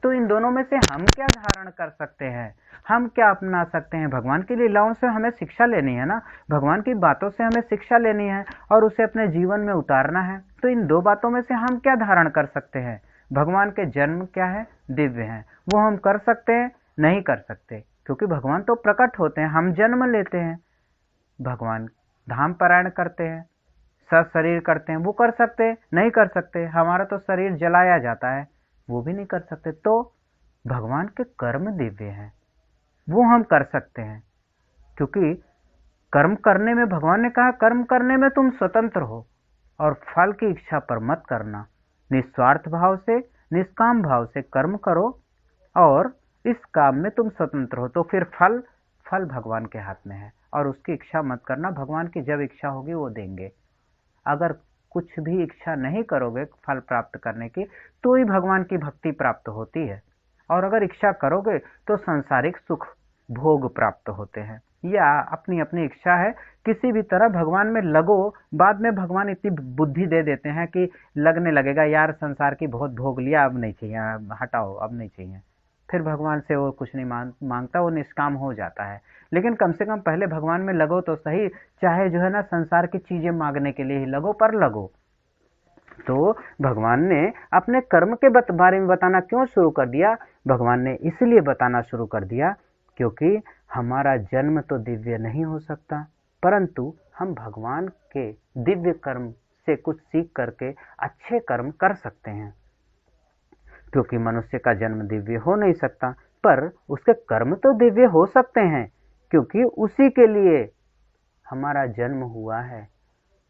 तो इन दोनों में से हम क्या धारण कर सकते हैं? हम क्या अपना सकते हैं? भगवान की लीलाओं से हमें शिक्षा लेनी है ना, भगवान की बातों से हमें शिक्षा लेनी है और उसे अपने जीवन में उतारना है। तो इन दो बातों में से हम क्या धारण कर सकते हैं? भगवान के जन्म क्या है? दिव्य हैं। वो हम कर सकते हैं? नहीं कर सकते, क्योंकि भगवान तो प्रकट होते हैं, हम जन्म लेते हैं। भगवान धाम पारायण करते हैं, शरीर करते हैं, वो कर सकते हैं? नहीं कर सकते। हमारा तो शरीर जलाया जाता है, वो भी नहीं कर सकते। तो भगवान के कर्म दिव्य हैं, वो हम कर सकते हैं। क्योंकि कर्म करने में भगवान ने कहा कर्म करने में तुम स्वतंत्र हो और फल की इच्छा पर मत करना। निस्वार्थ भाव से, निष्काम भाव से कर्म करो और इस काम में तुम स्वतंत्र हो। तो फिर फल भगवान के हाथ में है और उसकी इच्छा मत करना। भगवान की जब इच्छा होगी वो देंगे। अगर कुछ भी इच्छा नहीं करोगे फल प्राप्त करने की तो ही भगवान की भक्ति प्राप्त होती है। और अगर इच्छा करोगे तो सांसारिक सुख भोग प्राप्त होते हैं। या अपनी अपनी इच्छा है, किसी भी तरह भगवान में लगो। बाद में भगवान इतनी बुद्धि दे देते हैं कि लगने लगेगा यार संसार की बहुत भोग लिया, अब नहीं चाहिए, हटाओ, अब नहीं चाहिए। फिर भगवान से वो कुछ नहीं मांगता, वो निष्काम हो जाता है। लेकिन कम से कम पहले भगवान में लगो तो सही, चाहे जो है ना संसार की चीजें मांगने के लिए ही लगो, पर लगो। तो भगवान ने अपने कर्म के बारे में बताना क्यों शुरू कर दिया? भगवान ने इसलिए बताना शुरू कर दिया क्योंकि हमारा जन्म तो दिव्य नहीं हो सकता, परंतु हम भगवान के दिव्य कर्म से कुछ सीख करके अच्छे कर्म कर सकते हैं। क्योंकि मनुष्य का जन्म दिव्य हो नहीं सकता, पर उसके कर्म तो दिव्य हो सकते हैं, क्योंकि उसी के लिए हमारा जन्म हुआ है।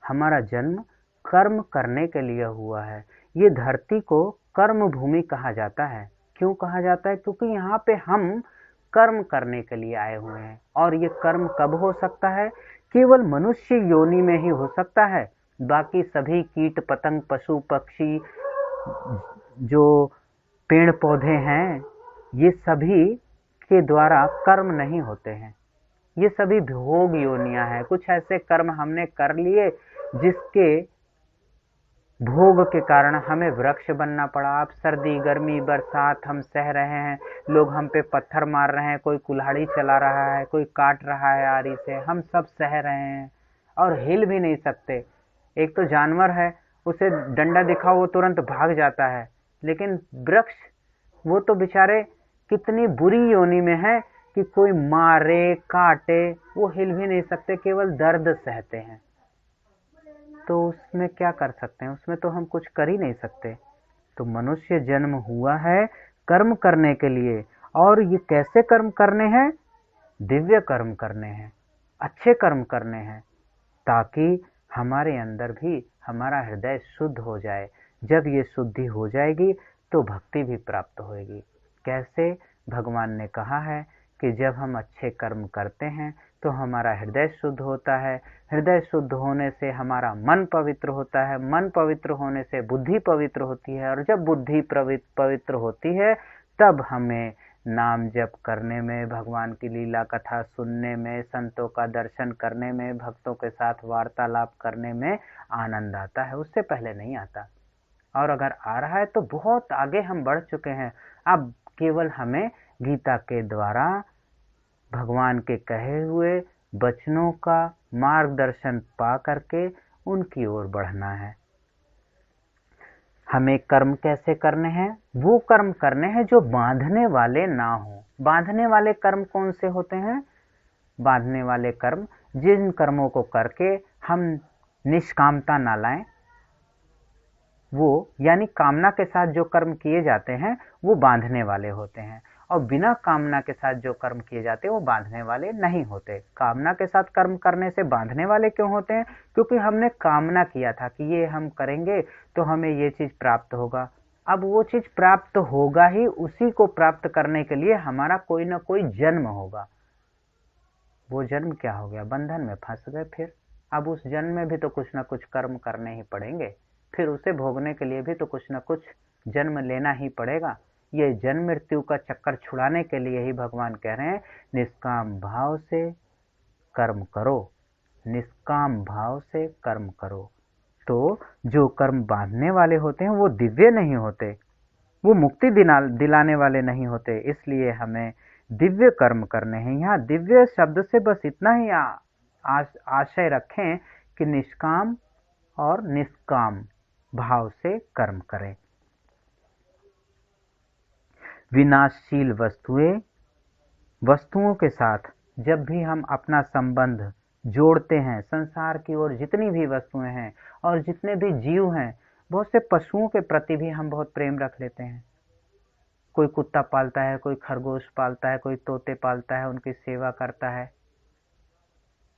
हमारा जन्म कर्म करने के लिए हुआ है। ये धरती को कर्म भूमि कहा जाता है। क्यों कहा जाता है? क्योंकि यहाँ पे हम कर्म करने के लिए आए हुए हैं। और ये कर्म कब हो सकता है? केवल मनुष्य योनि में ही हो सकता है। बाकी सभी कीट पतंग पशु पक्षी जो पेड़ पौधे हैं, ये सभी के द्वारा कर्म नहीं होते हैं। ये सभी भोग योनियां हैं। कुछ ऐसे कर्म हमने कर लिए जिसके भोग के कारण हमें वृक्ष बनना पड़ा। अब सर्दी गर्मी बरसात हम सह रहे हैं, लोग हम पे पत्थर मार रहे हैं, कोई कुल्हाड़ी चला रहा है, कोई काट रहा है आरी से, हम सब सह रहे हैं और हिल भी नहीं सकते। एक तो जानवर है, उसे डंडा दिखाओ वो तुरंत भाग जाता है, लेकिन वृक्ष वो तो बेचारे कितनी बुरी योनि में है कि कोई मारे काटे वो हिल भी नहीं सकते, केवल दर्द सहते हैं। तो उसमें क्या कर सकते हैं, उसमें तो हम कुछ कर ही नहीं सकते। तो मनुष्य जन्म हुआ है कर्म करने के लिए, और ये कैसे कर्म करने हैं? दिव्य कर्म करने हैं, अच्छे कर्म करने हैं, ताकि हमारे अंदर भी हमारा हृदय शुद्ध हो जाए। जब ये शुद्धि हो जाएगी तो भक्ति भी प्राप्त होगी। कैसे? भगवान ने कहा है कि जब हम अच्छे कर्म करते हैं तो हमारा हृदय शुद्ध होता है, हृदय शुद्ध होने से हमारा मन पवित्र होता है, मन पवित्र होने से बुद्धि पवित्र होती है, और जब बुद्धि पवित्र होती है तब हमें नाम जप करने में, भगवान की लीला कथा सुनने में, संतों का दर्शन करने में, भक्तों के साथ वार्तालाप करने में आनंद आता है, उससे पहले नहीं आता। और अगर आ रहा है तो बहुत आगे हम बढ़ चुके हैं। अब केवल हमें गीता के द्वारा भगवान के कहे हुए वचनों का मार्गदर्शन पा करके उनकी ओर बढ़ना है। हमें कर्म कैसे करने हैं? वो कर्म करने हैं जो बांधने वाले ना हो। बांधने वाले कर्म कौन से होते हैं? बांधने वाले कर्म जिन कर्मों को करके हम निष्कामता ना लाएं, वो यानी कामना के साथ जो कर्म किए जाते हैं वो बांधने वाले होते हैं, और बिना कामना के साथ जो कर्म किए जाते हैं वो बांधने वाले नहीं होते। कामना के साथ कर्म करने से बांधने वाले क्यों होते हैं? क्योंकि हमने कामना किया था कि ये हम करेंगे तो हमें ये चीज प्राप्त होगा। अब वो चीज प्राप्त होगा ही, उसी को प्राप्त करने के लिए हमारा कोई ना कोई जन्म होगा। वो जन्म क्या हो गया? बंधन में फंस गए। फिर अब उस जन्म में भी तो कुछ ना कुछ कर्म करने ही पड़ेंगे, फिर उसे भोगने के लिए भी तो कुछ न कुछ जन्म लेना ही पड़ेगा। ये जन्म मृत्यु का चक्कर छुड़ाने के लिए ही भगवान कह रहे हैं निष्काम भाव से कर्म करो, निष्काम भाव से कर्म करो। तो जो कर्म बांधने वाले होते हैं वो दिव्य नहीं होते, वो मुक्ति दिलाने वाले नहीं होते। इसलिए हमें दिव्य कर्म करने हैं। यहाँ दिव्य शब्द से बस इतना ही आशय रखें कि निष्काम और निष्काम भाव से कर्म करें। विनाशशील वस्तुओं के साथ जब भी हम अपना संबंध जोड़ते हैं, संसार की ओर जितनी भी वस्तुएं हैं और जितने भी जीव हैं, बहुत से पशुओं के प्रति भी हम बहुत प्रेम रख लेते हैं। कोई कुत्ता पालता है, कोई खरगोश पालता है, कोई तोते पालता है, उनकी सेवा करता है,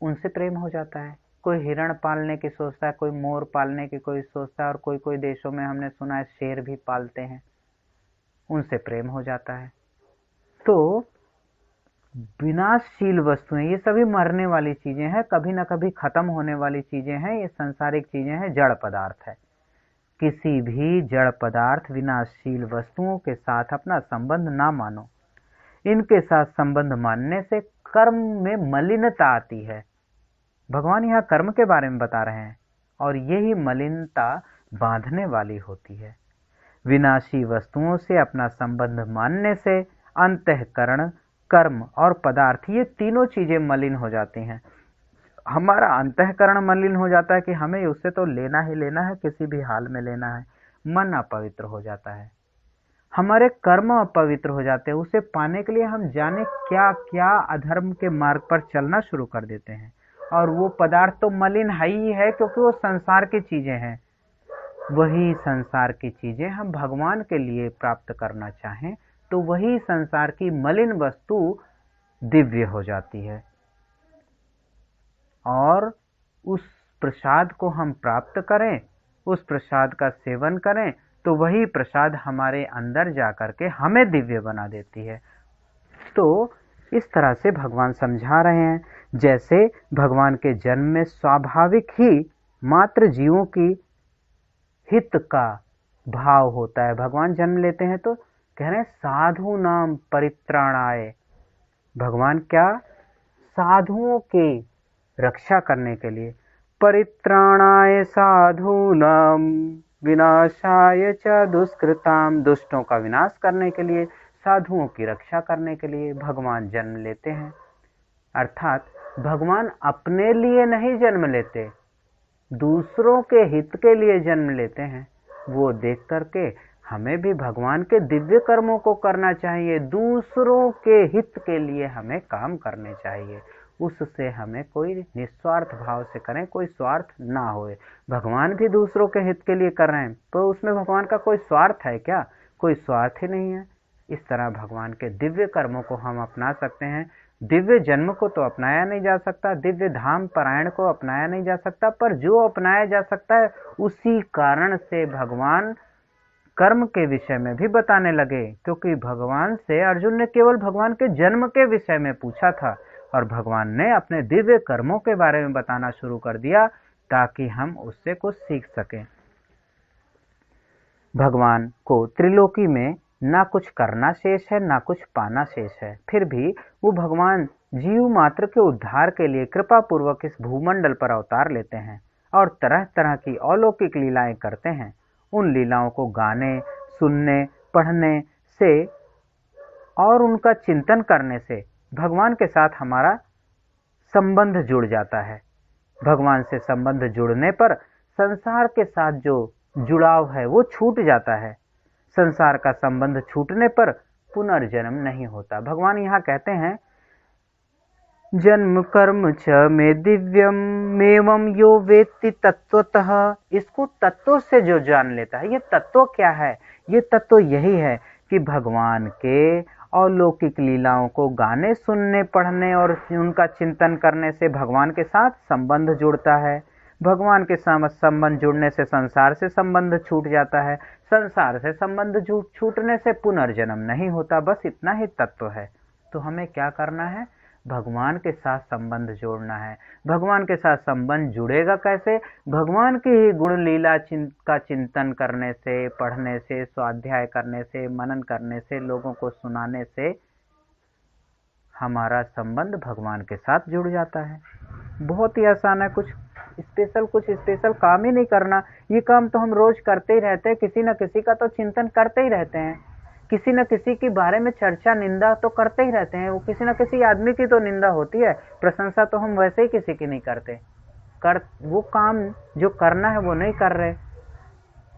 उनसे प्रेम हो जाता है। कोई हिरण पालने की सोचता है, कोई मोर पालने की कोई सोचता है, और कोई कोई देशों में हमने सुना है शेर भी पालते हैं, उनसे प्रेम हो जाता है। तो विनाशशील वस्तुएं ये सभी मरने वाली चीजें हैं, कभी ना कभी खत्म होने वाली चीजें हैं, ये सांसारिक चीजें हैं, जड़ पदार्थ है। किसी भी जड़ पदार्थ विनाशशील वस्तुओं के साथ अपना संबंध ना मानो। इनके साथ संबंध मानने से कर्म में मलिनता आती है। भगवान यहाँ कर्म के बारे में बता रहे हैं, और यही मलिनता बांधने वाली होती है। विनाशी वस्तुओं से अपना संबंध मानने से अंतःकरण, कर्म और पदार्थ ये तीनों चीजें मलिन हो जाती हैं। हमारा अंतःकरण मलिन हो जाता है कि हमें उससे तो लेना ही लेना है, किसी भी हाल में लेना है। मन अपवित्र हो जाता है, हमारे कर्म अपवित्र हो जाते हैं। उसे पाने के लिए हम जाने क्या क्या अधर्म के मार्ग पर चलना शुरू कर देते हैं, और वो पदार्थ तो मलिन है ही है, क्योंकि वो संसार की चीजें हैं। वही संसार की चीजें हम भगवान के लिए प्राप्त करना चाहें तो वही संसार की मलिन वस्तु दिव्य हो जाती है, और उस प्रसाद को हम प्राप्त करें, उस प्रसाद का सेवन करें, तो वही प्रसाद हमारे अंदर जाकर के हमें दिव्य बना देती है। तो इस तरह से भगवान समझा रहे हैं, जैसे भगवान के जन्म में स्वाभाविक ही मात्र जीवों की हित का भाव होता है। भगवान जन्म लेते हैं तो कह रहे हैं साधु नाम परित्राणाय। भगवान क्या? साधुओं की रक्षा करने के लिए। परित्राणाय साधु नाम, विनाशाय च दुष्कृताम, दुष्टों का विनाश करने के लिए, साधुओं की रक्षा करने के लिए भगवान जन्म लेते हैं। अर्थात भगवान अपने लिए नहीं जन्म लेते, दूसरों के हित के लिए जन्म लेते हैं। वो देख करके हमें भी भगवान के दिव्य कर्मों को करना चाहिए, दूसरों के हित के लिए हमें काम करने चाहिए। उससे हमें कोई निस्वार्थ भाव से करें, कोई स्वार्थ ना होए। भगवान भी दूसरों के हित के लिए कर रहे हैं, तो उसमें भगवान का कोई स्वार्थ है क्या? कोई स्वार्थ ही नहीं है। इस तरह भगवान के दिव्य कर्मों को हम अपना सकते हैं। दिव्य जन्म को तो अपनाया नहीं जा सकता, दिव्य धाम परायण को अपनाया नहीं जा सकता, पर जो अपनाया जा सकता है उसी कारण से भगवान कर्म के विषय में भी बताने लगे, क्योंकि भगवान से अर्जुन ने केवल भगवान के जन्म के विषय में पूछा था और भगवान ने अपने दिव्य कर्मों के बारे में बताना शुरू कर दिया ताकि हम उससे कुछ सीख सकें। भगवान को त्रिलोकी में ना कुछ करना शेष है, ना कुछ पाना शेष है, फिर भी वो भगवान जीव मात्र के उद्धार के लिए कृपा पूर्वक इस भूमंडल पर अवतार लेते हैं और तरह तरह की अलौकिक लीलाएं करते हैं। उन लीलाओं को गाने, सुनने, पढ़ने से और उनका चिंतन करने से भगवान के साथ हमारा संबंध जुड़ जाता है। भगवान से संबंध जुड़ने पर संसार के साथ जो जुड़ाव है वो छूट जाता है। संसार का संबंध छूटने पर पुनर्जन्म नहीं होता। भगवान यहाँ कहते हैं, जन्म कर्म च मे दिव्यम मेवं यो वेत्ति तत्वतः। इसको तत्व से जो जान लेता है, ये तत्व क्या है? ये तत्व यही है कि भगवान के अलौकिक लीलाओं को गाने, सुनने, पढ़ने और उनका चिंतन करने से भगवान के साथ संबंध जुड़ता है। भगवान के साथ संबंध जुड़ने से संसार से संबंध छूट जाता है, संसार से संबंध छूटने से पुनर्जन्म नहीं होता। बस इतना ही तत्व है। तो हमें क्या करना है? भगवान के साथ संबंध जोड़ना है। भगवान के साथ संबंध जुड़ेगा कैसे? भगवान की ही गुण लीला का चिंतन करने से, पढ़ने से, स्वाध्याय करने से, मनन करने से, लोगों को सुनाने से हमारा संबंध भगवान के साथ जुड़ जाता है। बहुत ही आसान है, कुछ स्पेशल काम ही नहीं करना। ये काम तो हम रोज करते ही रहते हैं, किसी न किसी का तो चिंतन करते ही रहते हैं, किसी न किसी के बारे में चर्चा, निंदा तो करते ही रहते हैं। वो किसी न किसी आदमी की तो निंदा होती है, प्रशंसा तो हम वैसे ही किसी की नहीं करते। वो काम जो करना है वो नहीं कर रहे,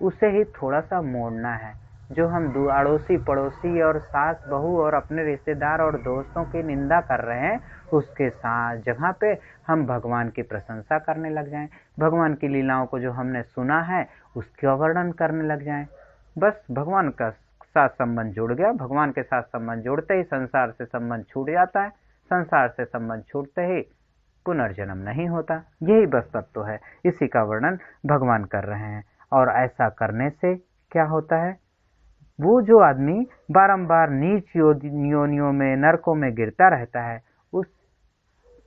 उसे ही थोड़ा सा मोड़ना है। जो हम अड़ोसी पड़ोसी और सास बहू और अपने रिश्तेदार और दोस्तों की निंदा कर रहे हैं, उसके साथ जगह पे हम भगवान की प्रशंसा करने लग जाएं, भगवान की लीलाओं को जो हमने सुना है उसका वर्णन करने लग जाएं। बस भगवान का साथ संबंध जुड़ गया। भगवान के साथ संबंध जुड़ते ही संसार से संबंध छूट जाता है, संसार से संबंध छूटते ही पुनर्जन्म नहीं होता। यही बस तत्व है, इसी का वर्णन भगवान कर रहे हैं। और ऐसा करने से क्या होता है? वो जो आदमी बारंबार नीच योनियों में, नरकों में गिरता रहता है, उस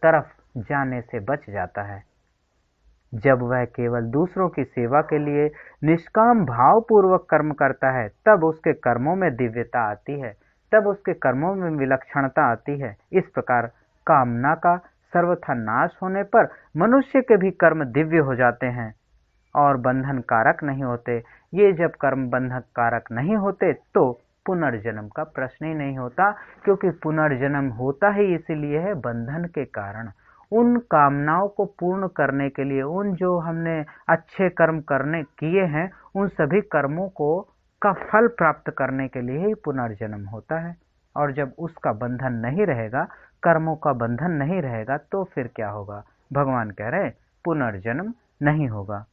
तरफ जाने से बच जाता है। जब वह केवल दूसरों की सेवा के लिए निष्काम भाव पूर्वक कर्म करता है, तब उसके कर्मों में दिव्यता आती है, तब उसके कर्मों में विलक्षणता आती है। इस प्रकार कामना का सर्वथा नाश होने पर मनुष्य के भी कर्म दिव्य हो जाते हैं और बंधन कारक नहीं होते। ये जब कर्म बंधन कारक नहीं होते तो पुनर्जन्म का प्रश्न ही नहीं होता, क्योंकि पुनर्जन्म होता ही इसीलिए है बंधन के कारण। उन कामनाओं को पूर्ण करने के लिए, उन जो हमने अच्छे कर्म करने किए हैं, उन सभी कर्मों को का फल प्राप्त करने के लिए ही पुनर्जन्म होता है। और जब उसका बंधन नहीं रहेगा, कर्मों का बंधन नहीं रहेगा, तो फिर क्या होगा? भगवान कह रहे पुनर्जन्म नहीं होगा।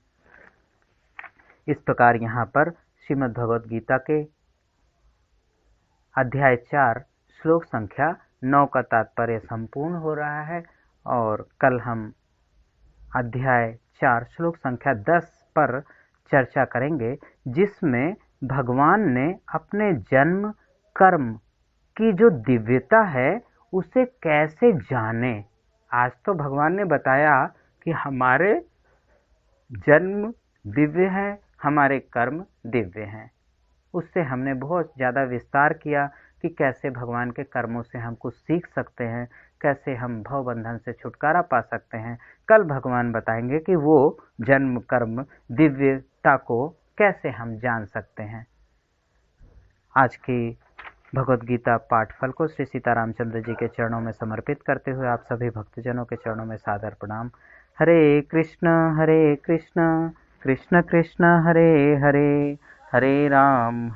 इस प्रकार यहाँ पर श्रीमद् भगवद गीता के अध्याय 4 श्लोक संख्या 9 का तात्पर्य संपूर्ण हो रहा है और कल हम अध्याय 4 श्लोक संख्या 10 पर चर्चा करेंगे, जिसमें भगवान ने अपने जन्म कर्म की जो दिव्यता है उसे कैसे जाने। आज तो भगवान ने बताया कि हमारे जन्म दिव्य है, हमारे कर्म दिव्य हैं। उससे हमने बहुत ज़्यादा विस्तार किया कि कैसे भगवान के कर्मों से हम कुछ सीख सकते हैं, कैसे हम भव बंधन से छुटकारा पा सकते हैं। कल भगवान बताएंगे कि वो जन्म कर्म दिव्यता को कैसे हम जान सकते हैं? आज की भगवद गीता पाठफल को श्री सीतारामचंद्र जी के चरणों में समर्पित करते हुए आप सभी भक्तजनों के चरणों में सादर प्रणाम। हरे कृष्ण कृष्ण कृष्ण हरे हरे, हरे राम